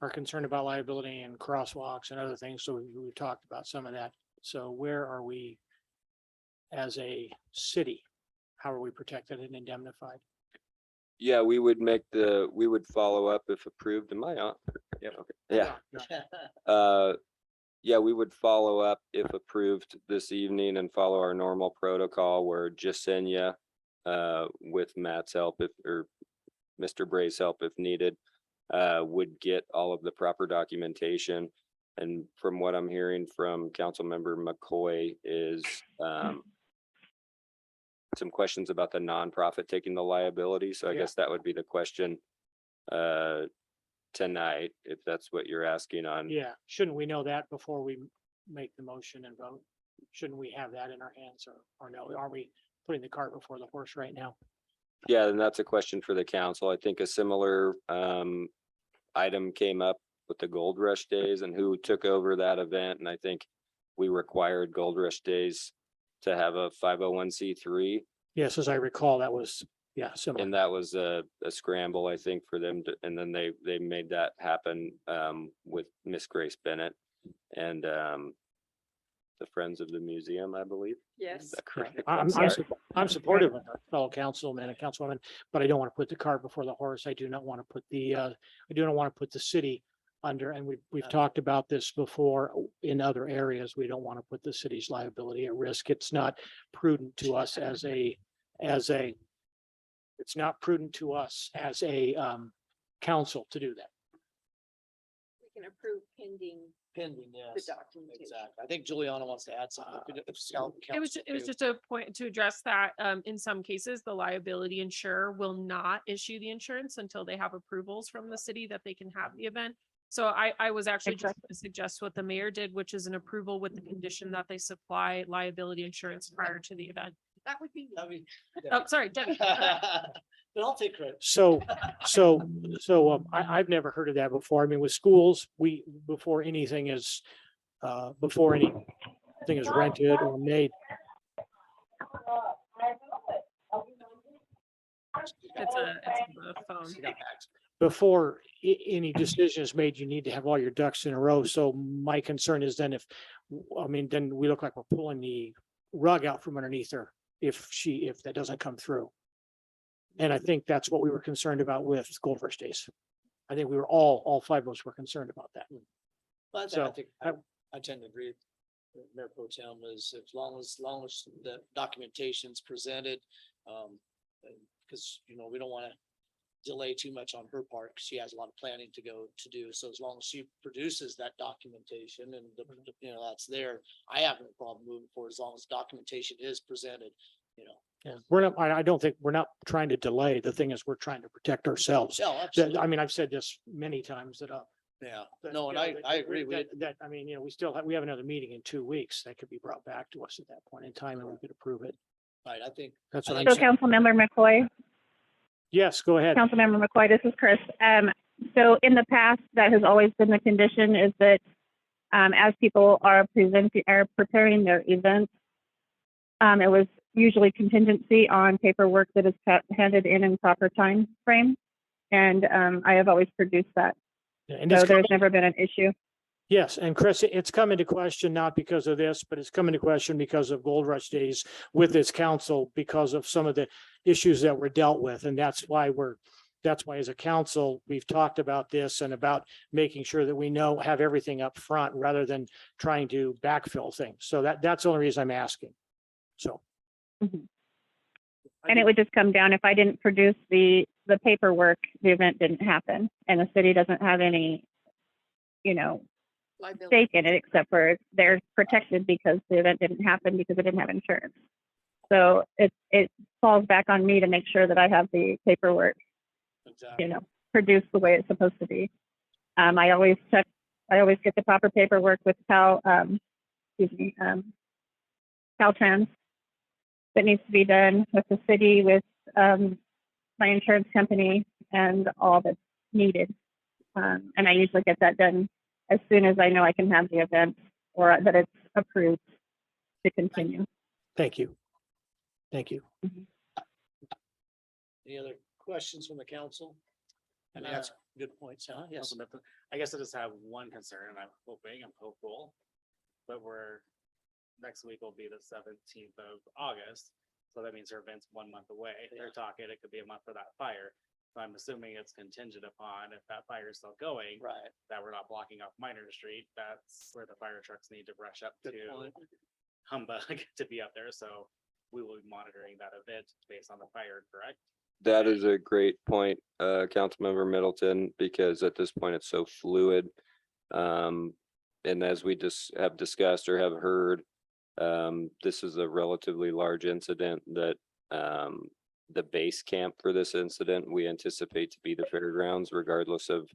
D: are concerned about liability and crosswalks and other things, so we talked about some of that. So where are we as a city? How are we protected and indemnified?
K: Yeah, we would follow up if approved. Am I on?
L: Yep.
K: Okay. Yeah. Yeah, we would follow up if approved this evening and follow our normal protocol where Jasenia, with Matt's help or Mr. Bray's help if needed, would get all of the proper documentation. And from what I'm hearing from Councilmember McCoy is some questions about the nonprofit taking the liability. So I guess that would be the question tonight, if that's what you're asking on.
D: Yeah, shouldn't we know that before we make the motion and vote? Shouldn't we have that in our hands or no? Are we putting the cart before the horse right now?
K: Yeah, and that's a question for the council. I think a similar item came up with the Gold Rush Days and who took over that event. And I think we required Gold Rush Days to have a 501c3.
D: Yes, as I recall, that was, similar.
K: And that was a scramble, I think, for them to, and then they made that happen with Miss Grace Bennett. And the Friends of the Museum, I believe.
H: Yes.
K: Is that correct?
D: I'm
K: sorry.
D: I'm supportive of our fellow councilmen and councilwomen, but I don't want to put the cart before the horse. I do not want to put I do not want to put the city under, and we've talked about this before in other areas. We don't want to put the city's liability at risk. It's not prudent to us it's not prudent to us as a council to do that.
H: We can approve pending
A: Pending,
H: the
A: yes.
H: documentation.
A: Exactly. I think Juliana wants to add something. If Scout
G: It was,
A: council
G: it was
A: too.
G: just a point to address that, in some cases, the liability insurer will not issue the insurance until they have approvals from the city that they can have the event. So I was actually just
J: Exactly.
G: gonna suggest what the mayor did, which is an approval with the condition that they supply liability insurance prior to the event.
A: That would be.
G: Oh, sorry, Debbie.
A: But I'll take credit.
D: So I've never heard of that before. I mean, with schools, before anything is rented or made,
G: It's a phone.
D: before any decision is made, you need to have all your ducks in a row. So my concern is then then we look like we're pulling the rug out from underneath her if that doesn't come through. And I think that's what we were concerned about with Gold Rush Days. I think we were all five of us were concerned about that.
A: But I
D: So,
A: think, I tend to agree. with Mayor Pro Tem is as long as the documentation's presented, because, we don't want to delay too much on her part, because she has a lot of planning to do. So as long as she produces that documentation and that's there, I have no problem moving forward as long as documentation is presented,
D: Yeah, I don't think, we're not trying to delay. The thing is, we're trying to protect ourselves.
A: Yeah, absolutely.
D: I mean, I've said this many times that,
A: Yeah,
D: that,
A: no,
D: you
A: and
D: know,
A: I agree.
D: I mean, we have another meeting in 2 weeks that could be brought back to us at that point in time and we could approve it.
A: Right, I think.
D: That's
A: I
D: what I'm
A: think
J: So
D: saying.
J: Councilmember McCoy,
D: Yes, go ahead.
J: Councilmember McCoy, this is Chris. So in the past, that has always been the condition is that as people are preparing their events, it was usually contingency on paperwork that is handed in proper time frame. And I have always produced that.
D: And
J: So
D: it's
J: there's never been an issue.
D: Yes, and Chris, it's come into question not because of this, but it's come into question because of Gold Rush Days with this council, because of some of the issues that were dealt with. And that's why as a council, we've talked about this and about making sure that we have everything up front rather than trying to backfill things. So that's the only reason I'm asking. So.
J: Mhm. And it would just come down, if I didn't produce the paperwork, the event didn't happen, and the city doesn't have any,
H: Liability.
J: stake in it, except for they're protected because the event didn't happen because it didn't have insurance. So it falls back on me to make sure that I have the paperwork,
A: Exactly.
J: produced the way it's supposed to be. I always get the proper paperwork with Caltrans that needs to be done with the city, with my insurance company, and all that's needed. And I usually get that done as soon as I know I can have the event or that it's approved to continue.
D: Thank you. Thank you.
A: Any other questions from the council? I mean, that's good points, huh? Yes.
F: I guess I just have one concern, and I'm hopeful, but next week will be the 17th of August. So that means her event's 1 month away. They're talking, it could be a month for that fire. So I'm assuming it's contingent upon if that fire is still going,
A: Right.
F: that we're not blocking off Minor Street. That's where the fire trucks need to brush up
A: Good
F: to
A: point.
F: Humbug to be up there. So we will be monitoring that event based on the fire, correct?
K: That is a great point, Councilmember Middleton, because at this point it's so fluid. And as we just have discussed or have heard, this is a relatively large incident that the base camp for this incident, we anticipate to be the fairgrounds, regardless of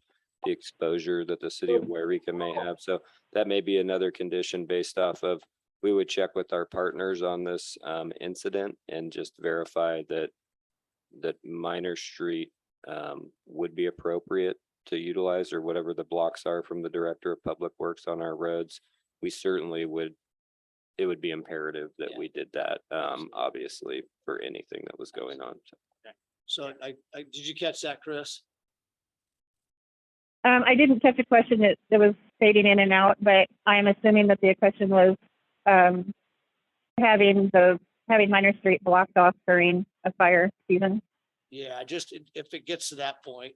K: the exposure that the city of Yreka may have. So that may be another condition based off of, we would check with our partners on this incident and just verify that Minor Street would be appropriate to utilize, or whatever the blocks are from the Director of Public Works on our roads. We certainly would, it would be imperative that we did that, obviously, for anything that was going on.
A: So did you catch that, Chris?
J: I didn't catch a question that was fading in and out, but I am assuming that the question was having Minor Street blocked off during a fire season.
A: Yeah, just if it gets to that point,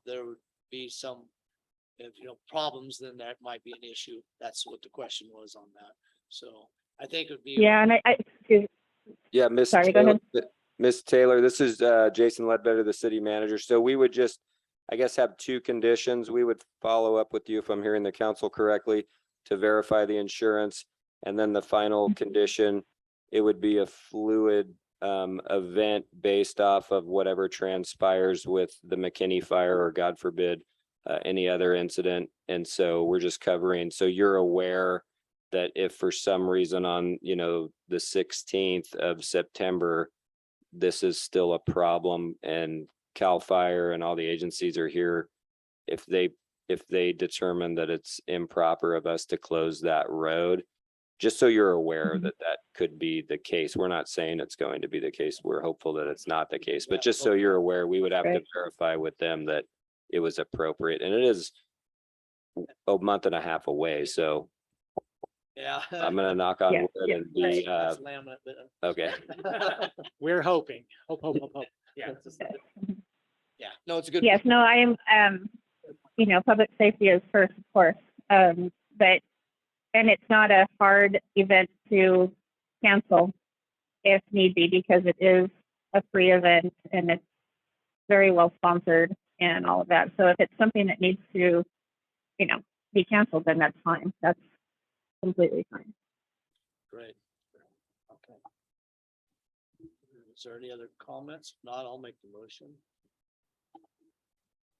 A: there would be some, if, problems, then that might be an issue. That's what the question was on that. So I think it would be.
J: Yeah, and
K: Yeah, Miss
J: Sorry, go
K: Taylor,
J: ahead.
K: Miss Taylor, this is Jason Ledbetter, the city manager. So we would just, I guess, have two conditions. We would follow up with you, if I'm hearing the council correctly, to verify the insurance. And then the final condition, it would be a fluid event based off of whatever transpires with the McKinney fire, or God forbid, any other incident. And so we're just covering, so you're aware that if for some reason on, the 16th of September, this is still a problem and CAL FIRE and all the agencies are here, if they determine that it's improper of us to close that road, just so you're aware that that could be the case. We're not saying it's going to be the case. We're hopeful that it's not the case, but just so you're aware, we would have to
J: Right.
K: verify with them that it was appropriate, and it is a month and a half away. So
A: Yeah.
K: I'm gonna knock on
J: Yeah,
K: wood
J: yeah,
K: and be,
A: That's laminate, but-
K: okay.
D: We're hoping, hope.
A: Yeah. Yeah, no, it's a good.
J: Yes, no, I am, public safety is first, of course. But, and it's not a hard event to cancel if need be, because it is a free event and it's very well sponsored and all of that. So if it's something that needs to, be canceled, then that's fine. That's completely fine.
A: Great. Okay. Is there any other comments? If not, I'll make the motion.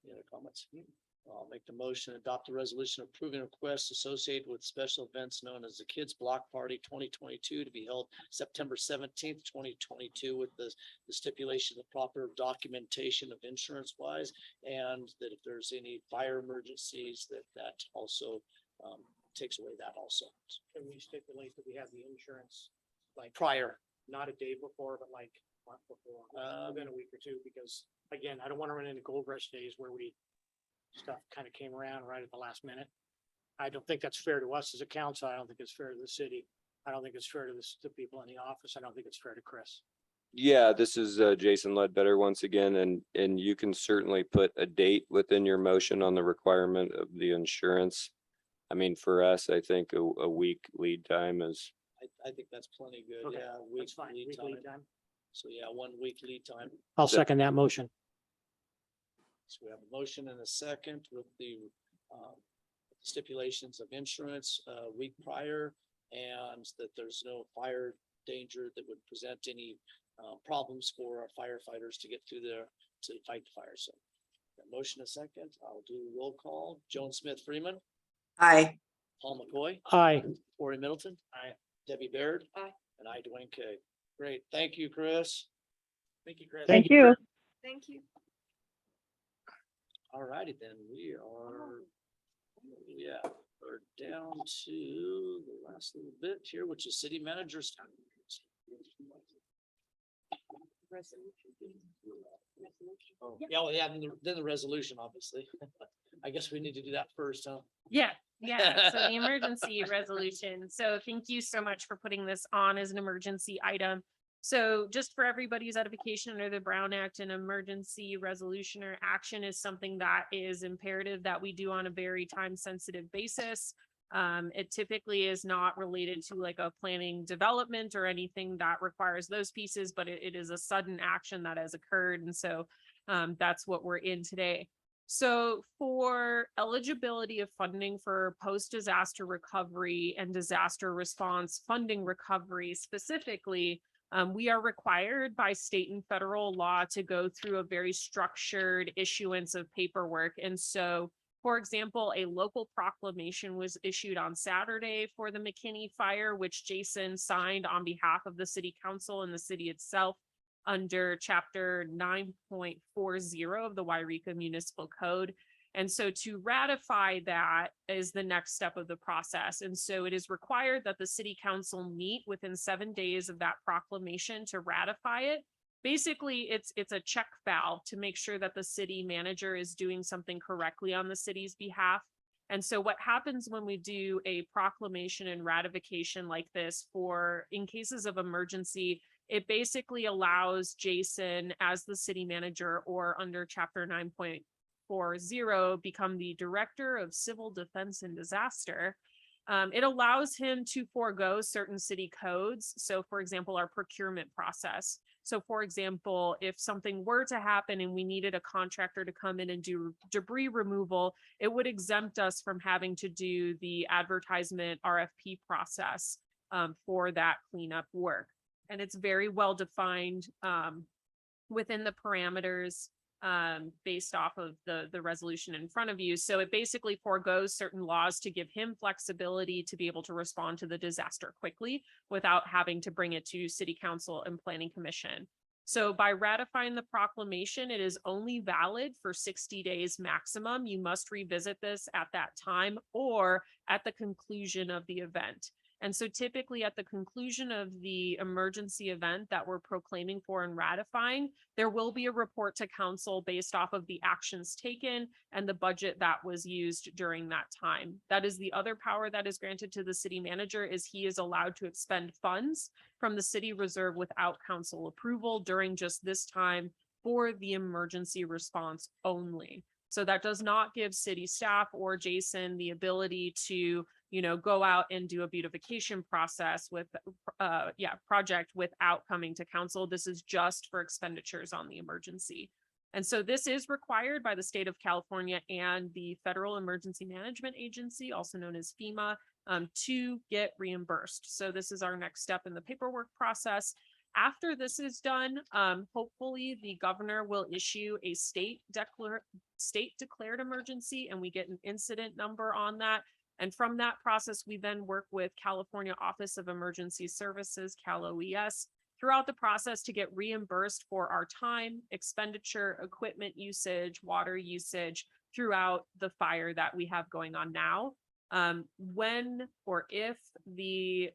A: Any other comments? I'll make the motion, adopt a resolution approving requests associated with special events known as the Kids Block Party 2022 to be held September 17th, 2022, with the stipulation of proper documentation of insurance wise, and that if there's any fire emergencies, that also takes away that also.
D: Can we stipulate that we have the insurance like
A: Prior.
D: not a day before, but like a month before, within a week or two? Because again, I don't want to run into gold rush days where stuff kind of came around right at the last minute. I don't think that's fair to us as a council. I don't think it's fair to the city. I don't think it's fair to the people in the office. I don't think it's fair to Chris.
K: Yeah, this is Jason Ledbetter once again, and you can certainly put a date within your motion on the requirement of the insurance. I mean, for us, I think a week lead time is,
A: I think that's plenty good.
D: Okay,
A: Yeah.
D: That's fine.
A: Lead
D: Week
A: time.
D: lead time.
A: So yeah, 1 week lead time.
D: I'll second that motion.
A: So we have a motion and a second with the stipulations of insurance a week prior, and that there's no fire danger that would present any problems for our firefighters to get through there to fight the fire. So motion a second, I'll do roll call. Joan Smith Freeman,
B: Aye.
A: Paul McCoy,
D: Aye.
A: Corey Middleton.
D: Aye.
A: Debbie Baird.
H: Aye.
A: And I, Dwayne K. Great. Thank you, Chris.
D: Thank you, Chris.
J: Thank you.
H: Thank you.
A: All righty then, we're down to the last little bit here, which is city manager's. Oh, yeah, well, yeah, then the resolution, obviously. I guess we need to do that first, huh?
G: Yeah, so the emergency resolution. So thank you so much for putting this on as an emergency item. So just for everybody's edification, under the Brown Act, an emergency resolution or action is something that is imperative that we do on a very time-sensitive basis. It typically is not related to like a planning development or anything that requires those pieces, but it is a sudden action that has occurred. And so that's what we're in today. So for eligibility of funding for post-disaster recovery and disaster response funding recovery specifically, we are required by state and federal law to go through a very structured issuance of paperwork. And so, for example, a local proclamation was issued on Saturday for the McKinney fire, which Jason signed on behalf of the city council and the city itself under chapter 9.40 of the Yreka Municipal Code. And so to ratify that is the next step of the process. And so it is required that the city council meet within 7 days of that proclamation to ratify it. Basically, it's a check valve to make sure that the city manager is doing something correctly on the city's behalf. And so what happens when we do a proclamation and ratification like this for, in cases of emergency, it basically allows Jason as the city manager, or under chapter 9.40, become the Director of Civil Defense and Disaster. It allows him to forego certain city codes. So for example, our procurement process. So for example, if something were to happen and we needed a contractor to come in and do debris removal, it would exempt us from having to do the advertisement RFP process for that cleanup work. And it's very well defined within the parameters based off of the resolution in front of you. So it basically forgoes certain laws to give him flexibility to be able to respond to the disaster quickly without having to bring it to City Council and Planning Commission. So by ratifying the proclamation, it is only valid for 60 days maximum. You must revisit this at that time or at the conclusion of the event. And so typically at the conclusion of the emergency event that we're proclaiming for and ratifying, there will be a report to council based off of the actions taken and the budget that was used during that time. That is the other power that is granted to the city manager, is he is allowed to expend funds from the city reserve without council approval during just this time for the emergency response only. So that does not give city staff or Jason the ability to, you know, go out and do a beautification process with project without coming to council. This is just for expenditures on the emergency. And so this is required by the state of California and the Federal Emergency Management Agency, also known as FEMA, to get reimbursed. So this is our next step in the paperwork process. After this is done, hopefully the governor will issue a state declared emergency, and we get an incident number on that. And from that process, we then work with California Office of Emergency Services, Cal OES, throughout the process to get reimbursed for our time, expenditure, equipment usage, water usage throughout the fire that we have going on now. When or if the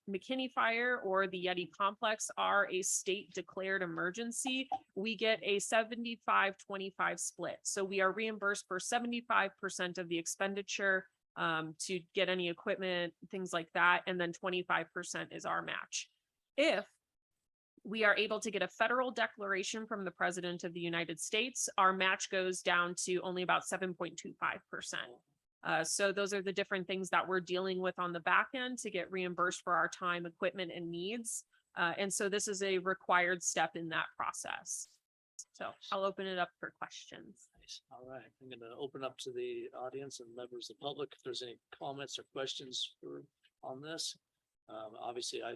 G: McKinney fire or the Yeti complex are a state declared emergency, we get a 75-25 split. So we are reimbursed for 75% of the expenditure to get any equipment, things like that. And then 25% is our match. If we are able to get a federal declaration from the President of the United States, our match goes down to only about 7.25%. So those are the different things that we're dealing with on the back end to get reimbursed for our time, equipment, and needs. And so this is a required step in that process. So I'll open it up for questions.
A: Nice. All right, I'm going to open up to the audience and members of the public if there's any comments or questions on this. Obviously, I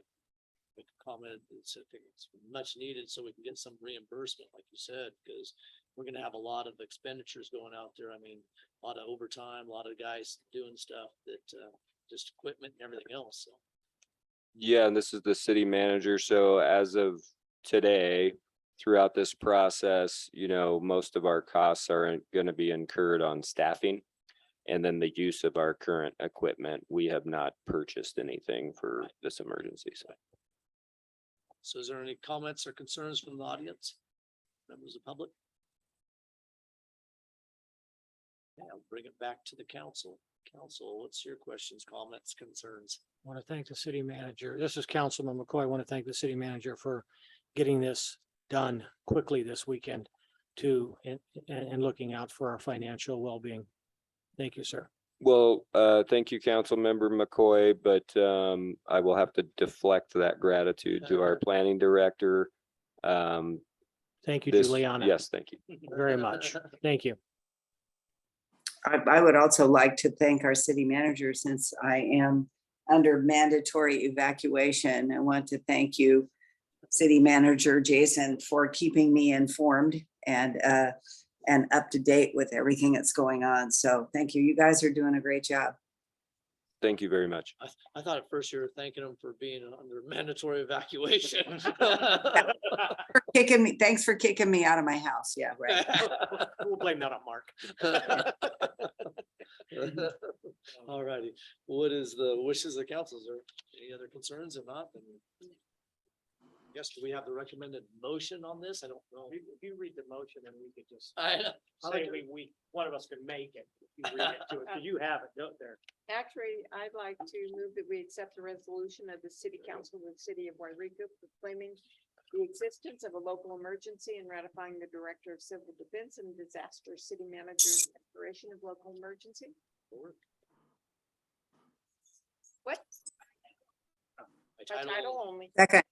A: make a comment. I think it's much needed so we can get some reimbursement, like you said, because we're going to have a lot of expenditures going out there. I mean, a lot of overtime, a lot of guys doing stuff that just equipment and everything else. So.
K: Yeah, and this is the city manager. So as of today, throughout this process, you know, most of our costs are going to be incurred on staffing and then the use of our current equipment. We have not purchased anything for this emergency.
A: So is there any comments or concerns from the audience? Members of the public? Yeah, I'll bring it back to the council. Council, what's your questions, comments, concerns?
D: I want to thank the city manager. This is Councilman McCoy. I want to thank the city manager for getting this done quickly this weekend and looking out for our financial well-being. Thank you, sir.
K: Well, thank you, Council Member McCoy, but I will have to deflect that gratitude to our planning director.
D: Thank you,
K: This-
D: Juliana.
K: Yes, thank you.
D: Very much. Thank you.
B: I would also like to thank our city manager, since I am under mandatory evacuation. I want to thank you, City Manager Jason, for keeping me informed and up to date with everything that's going on. So thank you. You guys are doing a great job.
K: Thank you very much.
A: I thought at first you were thanking him for being under mandatory evacuation.
B: Thanks for kicking me out of my house. Yeah, right.
D: We'll blame that on Mark.
A: All righty. What is the wishes of the council? Is there any other concerns? If not, then yes, do we have the recommended motion on this? I don't know.
D: If you read the motion, then we could just
A: I
D: say we one of us could make it. If can read it to us, 'cause you have it, don't there?
H: Actually, I'd like to move that we accept the resolution of the city council of the city of Yreka proclaiming the existence of a local emergency and ratifying the director of civil defense and disaster city manager's declaration of local emergency. What?
A: By
H: By
A: title
H: title
A: only.
H: only.
B: Second,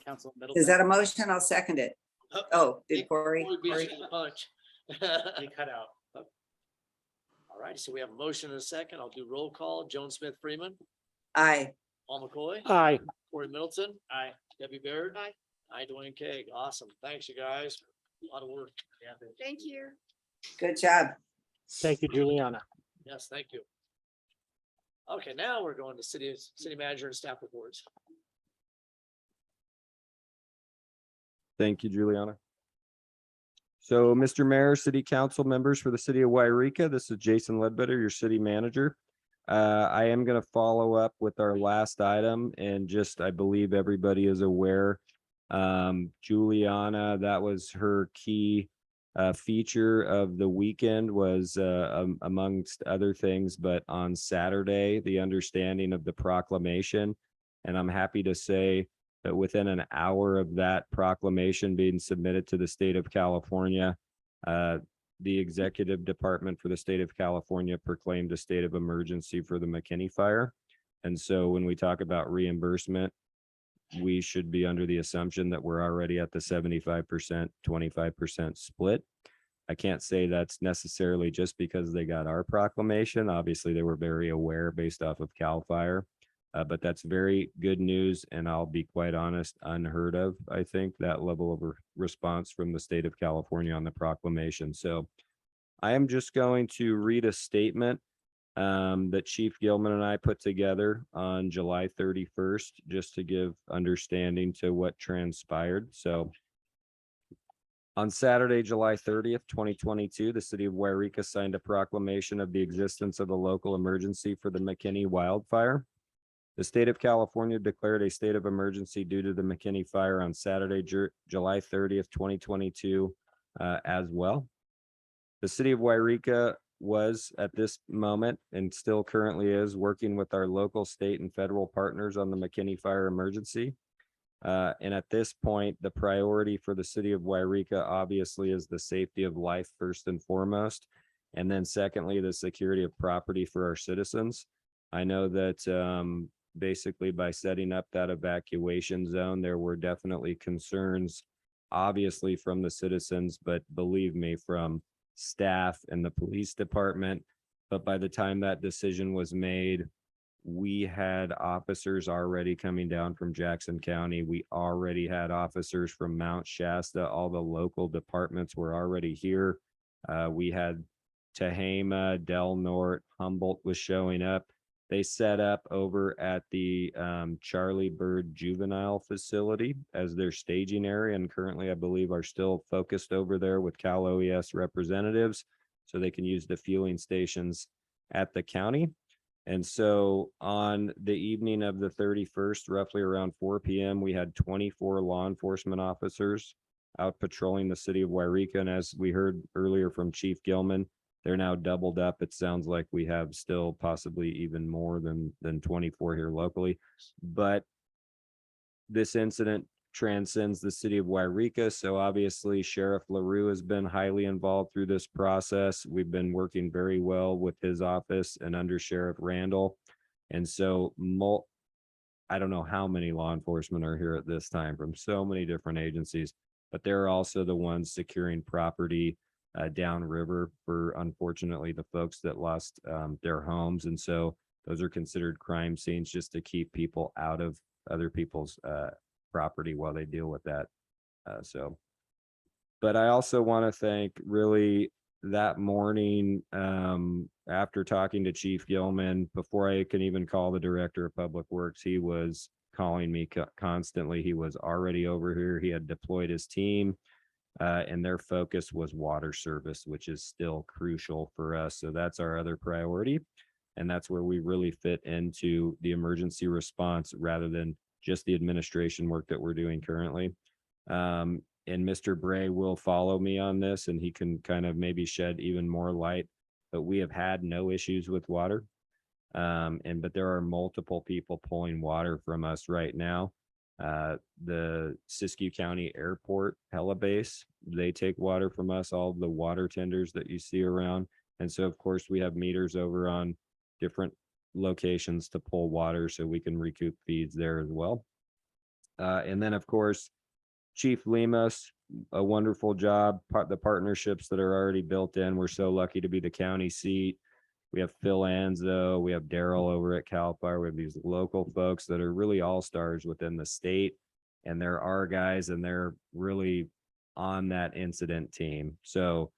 F: Council Middleton.
B: is that a motion? I'll second it. Oh, did Corey?
A: Corey beat you to the punch.
F: Be cut out.
A: All right, so we have a motion and a second. I'll do roll call. Joan Smith Freeman,
B: Aye.
A: Paul McCoy,
D: Aye.
A: Corey Middleton,
F: Aye.
A: Debbie Baird.
H: Aye.
A: Aye, Dwayne Keeg. Awesome. Thanks, you guys. A lot of work.
F: Yeah.
H: Thank you.
B: Good job.
D: Thank you, Juliana.
A: Yes, thank you. Okay, now we're going to city manager and staff reports.
M: Thank you, Juliana. So, Mr. Mayor, City Council members for the city of Yreka, this is Jason Ledbetter, your city manager. I am going to follow up with our last item and just, I believe everybody is aware. Juliana, that was her key feature of the weekend was amongst other things, but on Saturday, the understanding of the proclamation. And I'm happy to say that within an hour of that proclamation being submitted to the state of California, the executive department for the state of California proclaimed a state of emergency for the McKinney fire. And so when we talk about reimbursement, we should be under the assumption that we're already at the 75%, 25% split. I can't say that's necessarily just because they got our proclamation. Obviously, they were very aware based off of CAL FIRE. But that's very good news, and I'll be quite honest, unheard of, I think, that level of response from the state of California on the proclamation. So I am just going to read a statement that Chief Gilman and I put together on July 31st, just to give understanding to what transpired. So on Saturday, July 30th, 2022, the city of Yreka signed a proclamation of the existence of a local emergency for the McKinney wildfire. The state of California declared a state of emergency due to the McKinney fire on Saturday, July 30th, 2022, as well. The city of Yreka was at this moment and still currently is working with our local, state, and federal partners on the McKinney fire emergency. And at this point, the priority for the city of Yreka obviously is the safety of life first and foremost. And then secondly, the security of property for our citizens. I know that basically by setting up that evacuation zone, there were definitely concerns, obviously from the citizens, but believe me, from staff and the police department. But by the time that decision was made, we had officers already coming down from Jackson County. We already had officers from Mount Shasta. All the local departments were already here. We had Tehama, Del Norte, Humboldt was showing up. They set up over at the Charlie Bird Juvenile Facility as their staging area, and currently I believe are still focused over there with Cal OES representatives so they can use the fueling stations at the county. And so on the evening of the 31st, roughly around 4 p.m., we had 24 law enforcement officers out patrolling the city of Yreka. And as we heard earlier from Chief Gilman, they're now doubled up. It sounds like we have still possibly even more than 24 here locally. But this incident transcends the city of Yreka. So obviously Sheriff LaRue has been highly involved through this process. We've been working very well with his office and Under Sheriff Randall. And so I don't know how many law enforcement are here at this time from so many different agencies, but they're also the ones securing property downriver for, unfortunately, the folks that lost their homes. And so those are considered crime scenes just to keep people out of other people's property while they deal with that. But I also want to thank really that morning after talking to Chief Gilman, before I can even call the Director of Public Works, he was calling me constantly. He was already over here. He had deployed his team. And their focus was water service, which is still crucial for us. So that's our other priority. And that's where we really fit into the emergency response rather than just the administration work that we're doing currently. And Mr. Bray will follow me on this, and he can kind of maybe shed even more light but we have had no issues with water. But there are multiple people pulling water from us right now. The Siskiyou County Airport helibase, they take water from us, all the water tenders that you see around. And so, of course, we have meters over on different locations to pull water so we can recoup feeds there as well. And then, of course, Chief Lemus, a wonderful job. The partnerships that are already built in. We're so lucky to be the county seat. We have Phil Anzo, we have Daryl over at Cal Fire. We have these local folks that are really all stars within the state. And there are guys, and they're really on that incident team. So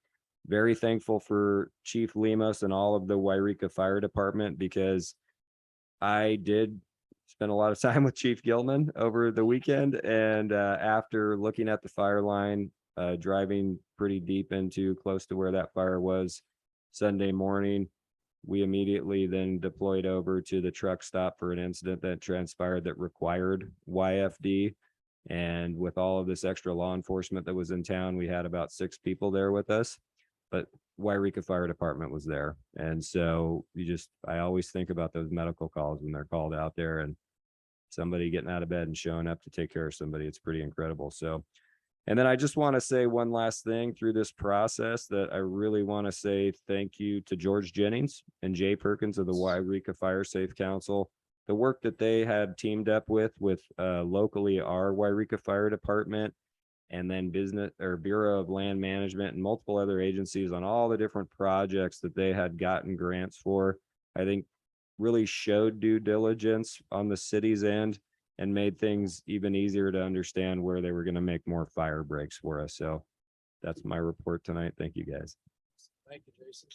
M: very thankful for Chief Lemus and all of the Yreka Fire Department, because I did spend a lot of time with Chief Gilman over the weekend. And after looking at the fire line, driving pretty deep into close to where that fire was Sunday morning, we immediately then deployed over to the truck stop for an incident that transpired that required YFD. And with all of this extra law enforcement that was in town, we had about 6 people there with us, but Yreka Fire Department was there. And so I always think about those medical calls when they're called out there, and somebody getting out of bed and showing up to take care of somebody. It's pretty incredible. So, and then I just want to say one last thing through this process, that I really want to say thank you to George Jennings and Jay Perkins of the Yreka Fire Safe Council. The work that they had teamed up with locally our Yreka Fire Department, and then business or Bureau of Land Management and multiple other agencies on all the different projects that they had gotten grants for, I think really showed due diligence on the city's end and made things even easier to understand where they were going to make more fire breaks for us. So that's my report tonight. Thank you, guys.
A: Thank you, Jason.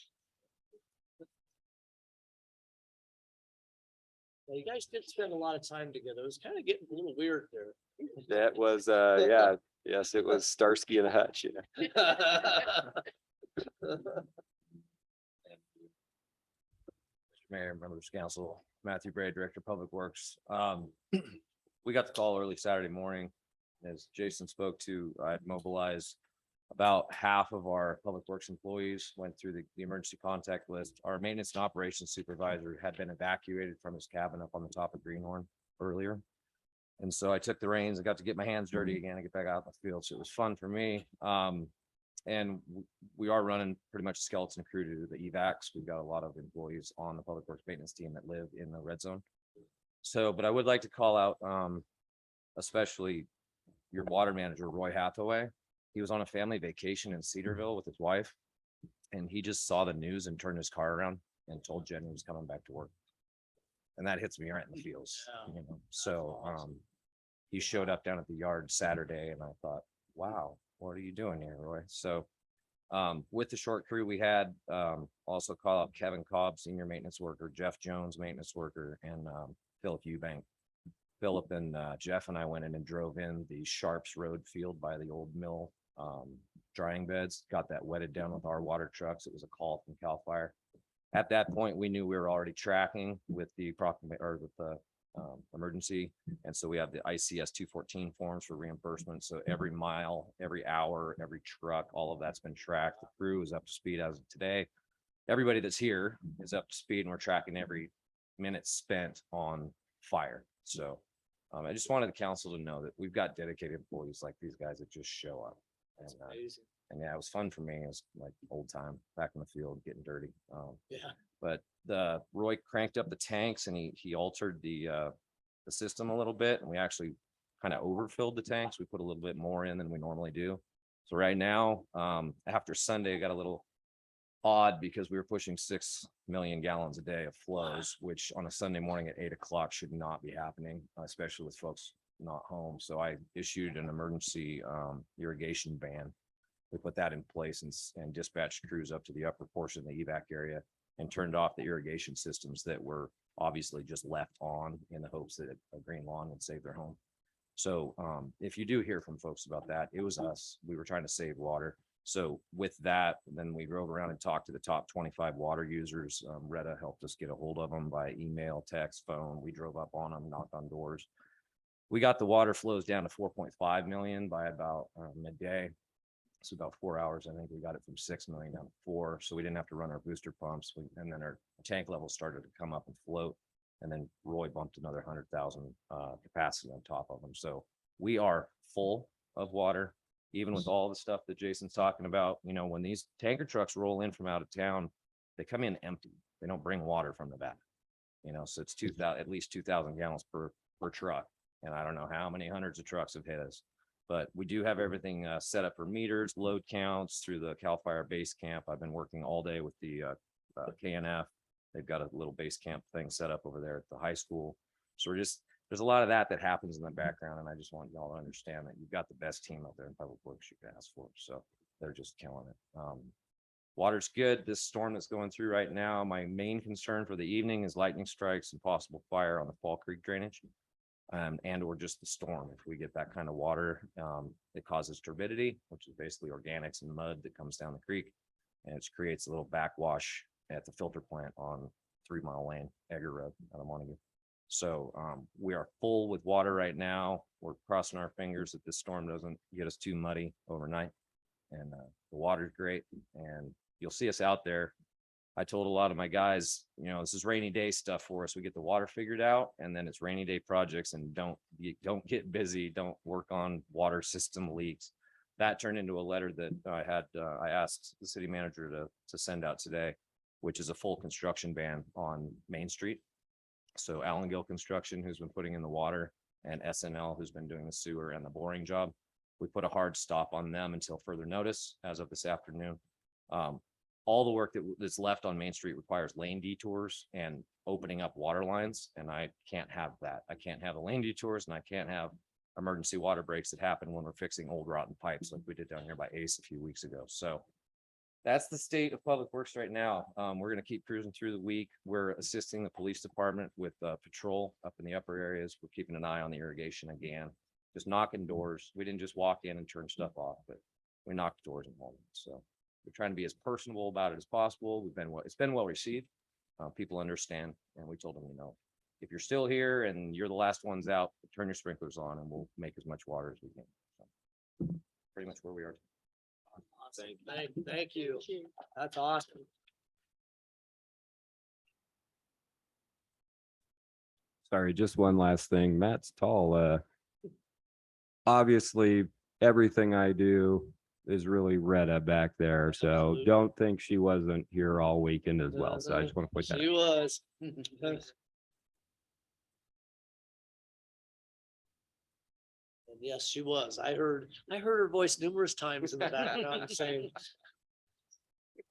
A: Well, you guys did spend a lot of time together. It was kind of getting a little weird there.
K: That was, yeah, yes, it was Starsky and Hutch, you know.
L: Mayor, members of council, Matthew Bray, Director of Public Works. We got the call early Saturday morning. As Jason spoke to, I had mobilized about half of our public works employees, went through the emergency contact list. Our maintenance and operations supervisor had been evacuated from his cabin up on the top of Greenhorn earlier. And so I took the reins and got to get my hands dirty again and get back out in the field. So it was fun for me. And we are running pretty much a skeleton crew to do the evacs. We've got a lot of employees on the public works maintenance team that live in the red zone. So, but I would like to call out, especially your water manager, Roy Hathaway. He was on a family vacation in Cedarville with his wife, and he just saw the news and turned his car around and told Jen he was coming back to work. And that hits me right in the feels, you know? So, he showed up down at the yard Saturday, and I thought, wow, what are you doing here, Roy? So, with the short crew we had, also call out Kevin Cobb, senior maintenance worker, Jeff Jones, maintenance worker, and Philip Eubank. Philip and Jeff and I went in and drove in the Sharps Road field by the old mill drying beds, got that wetted down with our water trucks. It was a call from Cal Fire. At that point, we knew we were already tracking with the emergency. And so we have the ICS 214 forms for reimbursement. So every mile, every hour, every truck, all of that's been tracked. The crew is up to speed as of today. Everybody that's here is up to speed, and we're tracking every minute spent on fire. So I just wanted the council to know that we've got dedicated employees like these guys that just show up.
A: That's amazing.
L: And yeah, it was fun for me. It was like old time back in the field, getting dirty.
A: Yeah.
L: But Roy cranked up the tanks, and he altered the system a little bit, and we actually kind of overfilled the tanks. We put a little bit more in than we normally do. So right now, after Sunday, it got a little odd because we were pushing 6 million gallons a day of flows, which on a Sunday morning at 8 o'clock should not be happening, especially with folks not home. So I issued an emergency irrigation ban. We put that in place and dispatched crews up to the upper portion of the evac area and turned off the irrigation systems that were obviously just left on in the hopes that a green lawn would save their home. So if you do hear from folks about that, it was us. We were trying to save water. So with that, then we drove around and talked to the top 25 water users. Retta helped us get a hold of them by email, text, phone. We drove up on them, knocked on doors. We got the water flows down to 4.5 million by about midday. It's about 4 hours. I think we got it from 6 million down to 4, so we didn't have to run our booster pumps. And then our tank levels started to come up and float. And then Roy bumped another 100,000 capacity on top of them. So we are full of water, even with all the stuff that Jason's talking about. You know, when these tanker trucks roll in from out of town, they come in empty. They don't bring water from the back. You know, so it's 2,000, at least 2,000 gallons per truck. And I don't know how many hundreds of trucks have hit us. But we do have everything set up for meters, load counts through the CAL FIRE base camp. I've been working all day with the KNF. They've got a little base camp thing set up over there at the high school. So there's a lot of that happens in the background. And I just want y'all to understand that you've got the best team out there in public works you can ask for. So they're just killing it. Water's good. This storm that's going through right now, my main concern for the evening is lightning strikes and possible fire on the Fall Creek drainage. And or just the storm. If we get that kind of water, it causes turbidity, which is basically organics and mud that comes down the creek. And it creates a little backwash at the filter plant on 3 Mile Lane, Egger Road out of Montague. So we are full with water right now. We're crossing our fingers that this storm doesn't get us too muddy overnight. And the water's great. And you'll see us out there. I told a lot of my guys, you know, this is rainy day stuff for us. We get the water figured out, and then it's rainy day projects, and don't get busy. Don't work on water system leaks. That turned into a letter that I asked the city manager to send out today, which is a full construction ban on Main Street. So Allen Gill Construction, who's been putting in the water, and SNL, who's been doing the sewer and the boring job. We put a hard stop on them until further notice as of this afternoon. All the work that's left on Main Street requires lane detours and opening up water lines. And I can't have that. I can't have the lane detours, and I can't have emergency water breaks that happen when we're fixing old rotten pipes like we did down here by Ace a few weeks ago. So that's the state of public works right now. We're going to keep cruising through the week. We're assisting the police department with patrol up in the upper areas. We're keeping an eye on the irrigation again, just knocking doors. We didn't just walk in and turn stuff off, but we knocked doors and all that. So we're trying to be as personable about it as possible. It's been well received. People understand, and we told them, you know, if you're still here and you're the last ones out, turn your sprinklers on, and we'll make as much water as we can. So, pretty much where we are.
A: Awesome. Thank you. That's awesome.
M: Sorry, just one last thing. Matt's tall. Obviously, everything I do is really Retta back there. So
A: Absolutely.
M: don't think she wasn't here all weekend as well. So I just want to point that out.
A: She was. And yes, she was. I heard her voice numerous times in the background saying.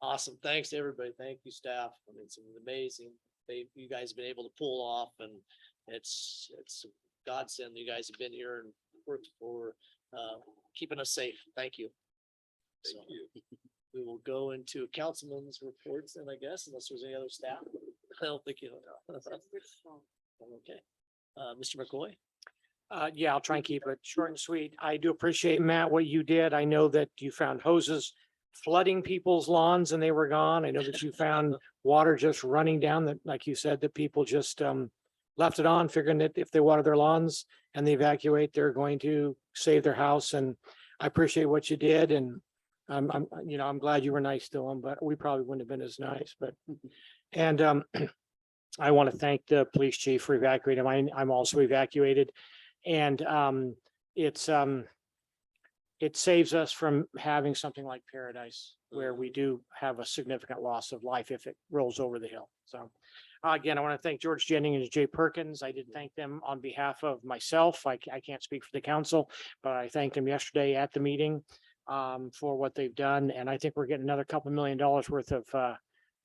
A: Awesome. Thanks to everybody. Thank you, staff. I mean, it's amazing. You guys have been able to pull off, and it's a godsend. You guys have been here and worked for keeping us safe. Thank you. Thank you. We will go into councilman's reports, and I guess unless there's any other staff, I don't think you know. Okay. Mr. McCoy?
D: Yeah, I'll try and keep it short and sweet. I do appreciate, Matt, what you did. I know that you found hoses flooding people's lawns and they were gone. I know that you found water just running down that, like you said, that people just left it on, figuring that if they water their lawns and they evacuate, they're going to save their house. And I appreciate what you did. And I'm glad you were nice to them, but we probably wouldn't have been as nice, but, and I want to thank the police chief for evacuating. I'm also evacuated, and it saves us from having something like Paradise, where we do have a significant loss of life if it rolls over the hill. So again, I want to thank George Jennings and Jay Perkins. I did thank them on behalf of myself. I can't speak for the council, but I thanked them yesterday at the meeting for what they've done. And I think we're getting another $2 million worth of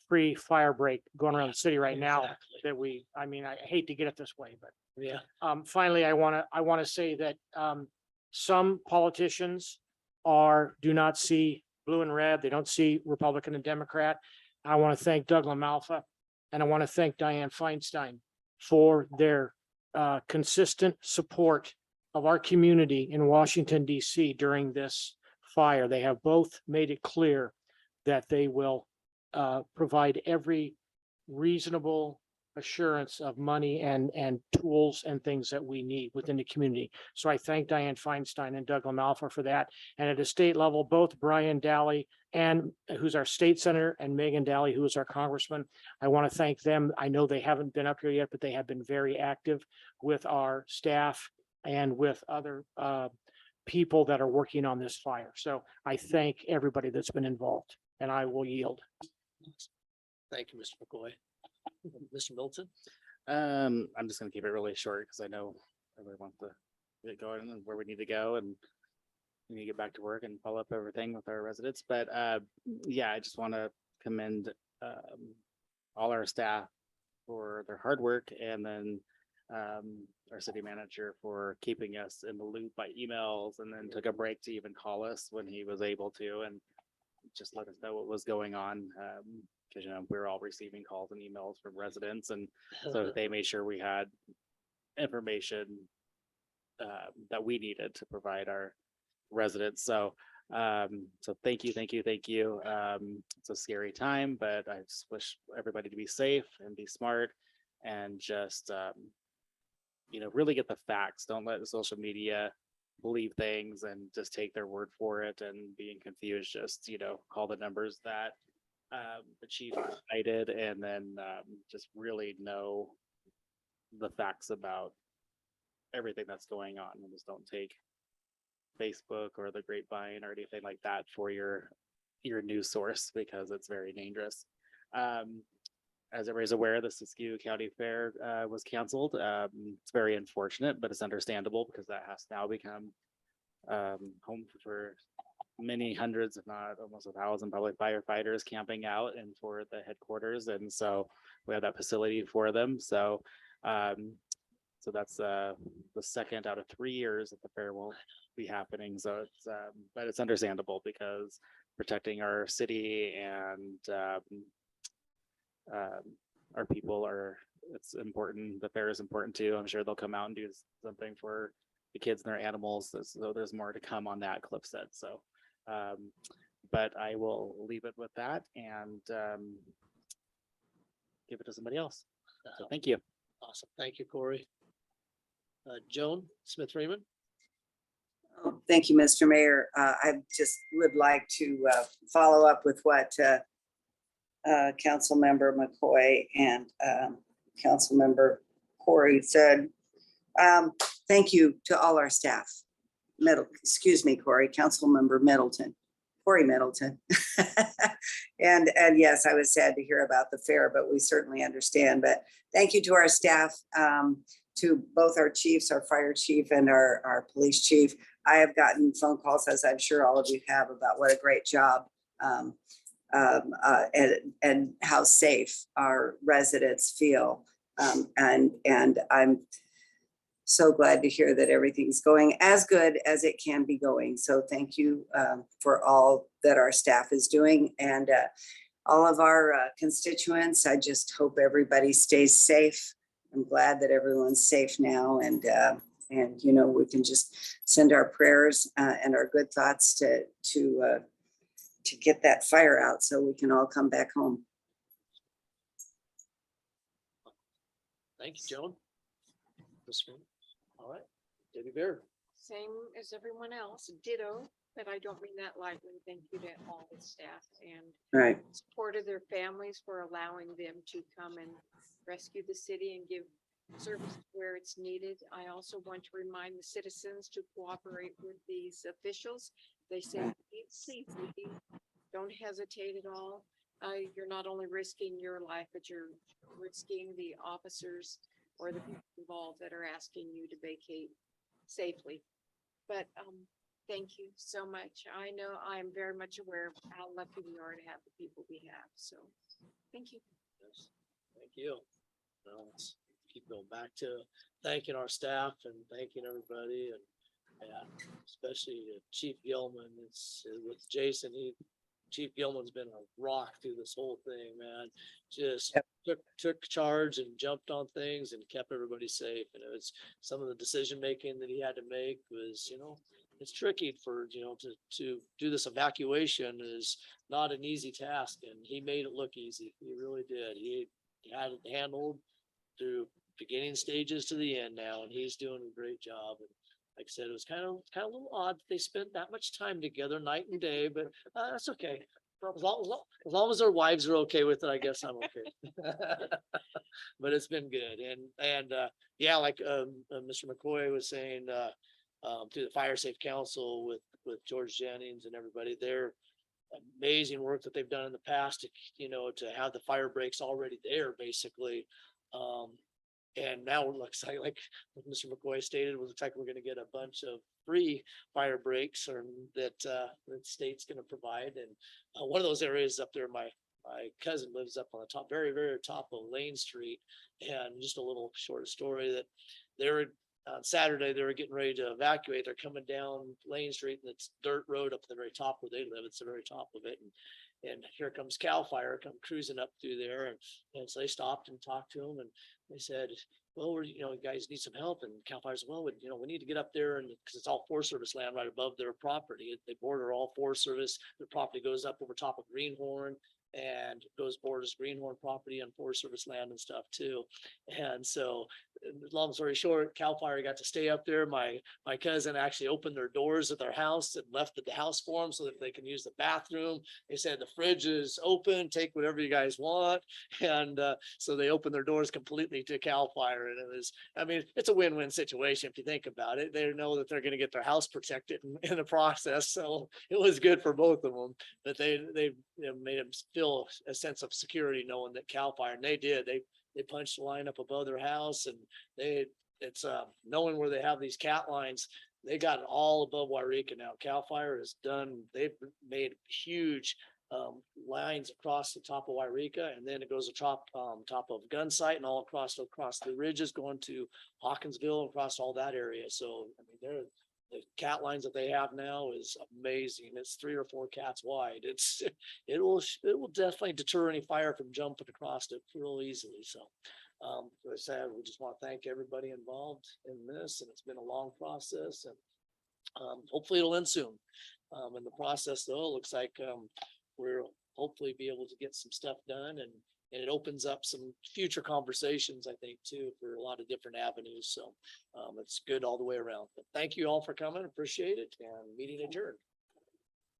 D: free fire break going around the city right now that I hate to get it this way, but
A: Yeah.
D: finally, I want to say that some politicians do not see blue and red. They don't see Republican and Democrat. I want to thank Doug LaMalfa, and I want to thank Dianne Feinstein for their consistent support of our community in Washington, D.C. during this fire. They have both made it clear that they will provide every reasonable assurance of money and tools and things that we need within the community. So I thank Diane Feinstein and Doug LaMalfa for that. And at a state level, both Brian Daly and who's our state senator and Megan Daly, who is our congressman, I want to thank them. I know they haven't been up here yet, but they have been very active with our staff and with other people that are working on this fire. So I thank everybody that's been involved, and I will yield.
A: Thank you, Mr. McCoy. Mr. Milton?
F: I'm just gonna keep it really short because I know everybody wants to get going and where we need to go and we need to get back to work and follow up everything with our residents. But yeah, I just want to commend all our staff for their hard work, and then our city manager for keeping us in the loop by emails, and then took a break to even call us when he was able to, and just let us know what was going on. Because, you know, we were all receiving calls and emails from residents, and so they made sure we had information that we needed to provide our residents. So so thank you, thank you, thank you. It's a scary time, but I just wish everybody to be safe and be smart, and just you know, really get the facts. Don't let the social media believe things and just take their word for it and being confused. Just, you know, call the numbers that the chief cited, and then just really know the facts about everything that's going on, and just don't take Facebook or the grapevine or anything like that for your news source, because it's very dangerous. As everybody's aware, the Siskiyou County Fair was canceled. It's very unfortunate, but it's understandable because that has now become home for many hundreds, if not almost 1,000, probably firefighters camping out and for the headquarters. And so we have that facility for them. So so that's the second out of 3 years that the fair won't be happening. So it's but it's understandable because protecting our city and our people it's important. The fair is important too. I'm sure they'll come out and do something for the kids and their animals. So there's more to come on that, Cliff said. So but I will leave it with that and give it to somebody else. So thank you.
A: Awesome. Thank you, Corey. Joan Smith Freeman?
B: Oh, thank you, Mr. Mayor. I just would like to follow up with what Councilmember McCoy and Councilmember Corey said. Thank you to all our staff. Excuse me, Corey, Councilmember Middleton, Corey Middleton. And yes, I was sad to hear about the fair, but we certainly understand. But thank you to our staff, to both our chiefs, our fire chief and our police chief. I have gotten phone calls, as I'm sure all of you have, about what a great job and how safe our residents feel. And I'm so glad to hear that everything's going as good as it can be going. So thank you for all that our staff is doing, and all of our constituents. I just hope everybody stays safe. I'm glad that everyone's safe now, and you know, we can just send our prayers and our good thoughts to get that fire out so we can all come back home.
A: Thank you, Joan. All right, Debbie Bear.
H: Same as everyone else, ditto, but I don't mean that lightly. Thank you to all the staff and
B: Right.
H: support of their families for allowing them to come and rescue the city and give service where it's needed. I also want to remind the citizens to cooperate with these officials. They say, please, don't hesitate at all. You're not only risking your life, but you're risking the officers or the people involved that are asking you to vacate safely. But thank you so much. I know I'm very much aware of how lucky we are to have the people we have. So thank you.
A: Yes, thank you. Well, let's keep going back to thanking our staff and thanking everybody, and especially Chief Gilman. It's with Jason. Chief Gilman's been a rock through this whole thing, man. Just took charge and jumped on things and kept everybody safe. And it was some of the decision making that he had to make was, you know, it's tricky for, you know, to do this evacuation is not an easy task, and he made it look easy. He really did. He had it handled through beginning stages to the end now, and he's doing a great job. And like I said, it was kind of a little odd that they spent that much time together night and day, but that's okay. As long as their wives are okay with it, I guess I'm okay. But it's been good. And yeah, like Mr. McCoy was saying, through the Fire Safe Council with George Jennings and everybody, they're amazing work that they've done in the past to, to have the fire breaks already there, basically. And now it looks like Mr. McCoy stated, it looks like we're gonna get a bunch of free fire breaks or that the state's gonna provide. And one of those areas up there, my cousin lives up on the top, very, very top of Lane Street. And just a little short story that they were on Saturday, they were getting ready to evacuate. They're coming down Lane Street and it's dirt road up to the very top where they live. It's the very top of it. And here comes CAL FIRE come cruising up through there. And so they stopped and talked to him and they said, well, you guys need some help. And CAL FIRE said, well, we need to get up there, and because it's all Forest Service land right above their property. They border all Forest Service. Their property goes up over top of Greenhorn and goes borders Greenhorn property and Forest Service land and stuff too. And so, long story short, CAL FIRE got to stay up there. My cousin actually opened their doors at their house and left the house for them so that they can use the bathroom. They said the fridge is open, take whatever you guys want. And so they opened their doors completely to CAL FIRE. And it's a win-win situation if you think about it. They know that they're going to get their house protected in the process. So it was good for both of them. But they made them feel a sense of security knowing that CAL FIRE, and they did. They punched the line up above their house, and it's knowing where they have these cat lines. They got it all above Yreka now. CAL FIRE has done. They've made huge lines across the top of Yreka, and then it goes top of Gunsight and all across the ridges going to Hawkinsville and across all that area. So the cat lines that they have now is amazing. It's 3 or 4 cats wide. It will definitely deter any fire from jumping across it real easily. So as I said, we just want to thank everybody involved in this, and it's been a long process, and hopefully it'll end soon. In the process though, it looks like we'll hopefully be able to get some stuff done, and it opens up some future conversations, I think, too, for a lot of different avenues. So it's good all the way around. But thank you all for coming. Appreciate it, and meeting adjourned.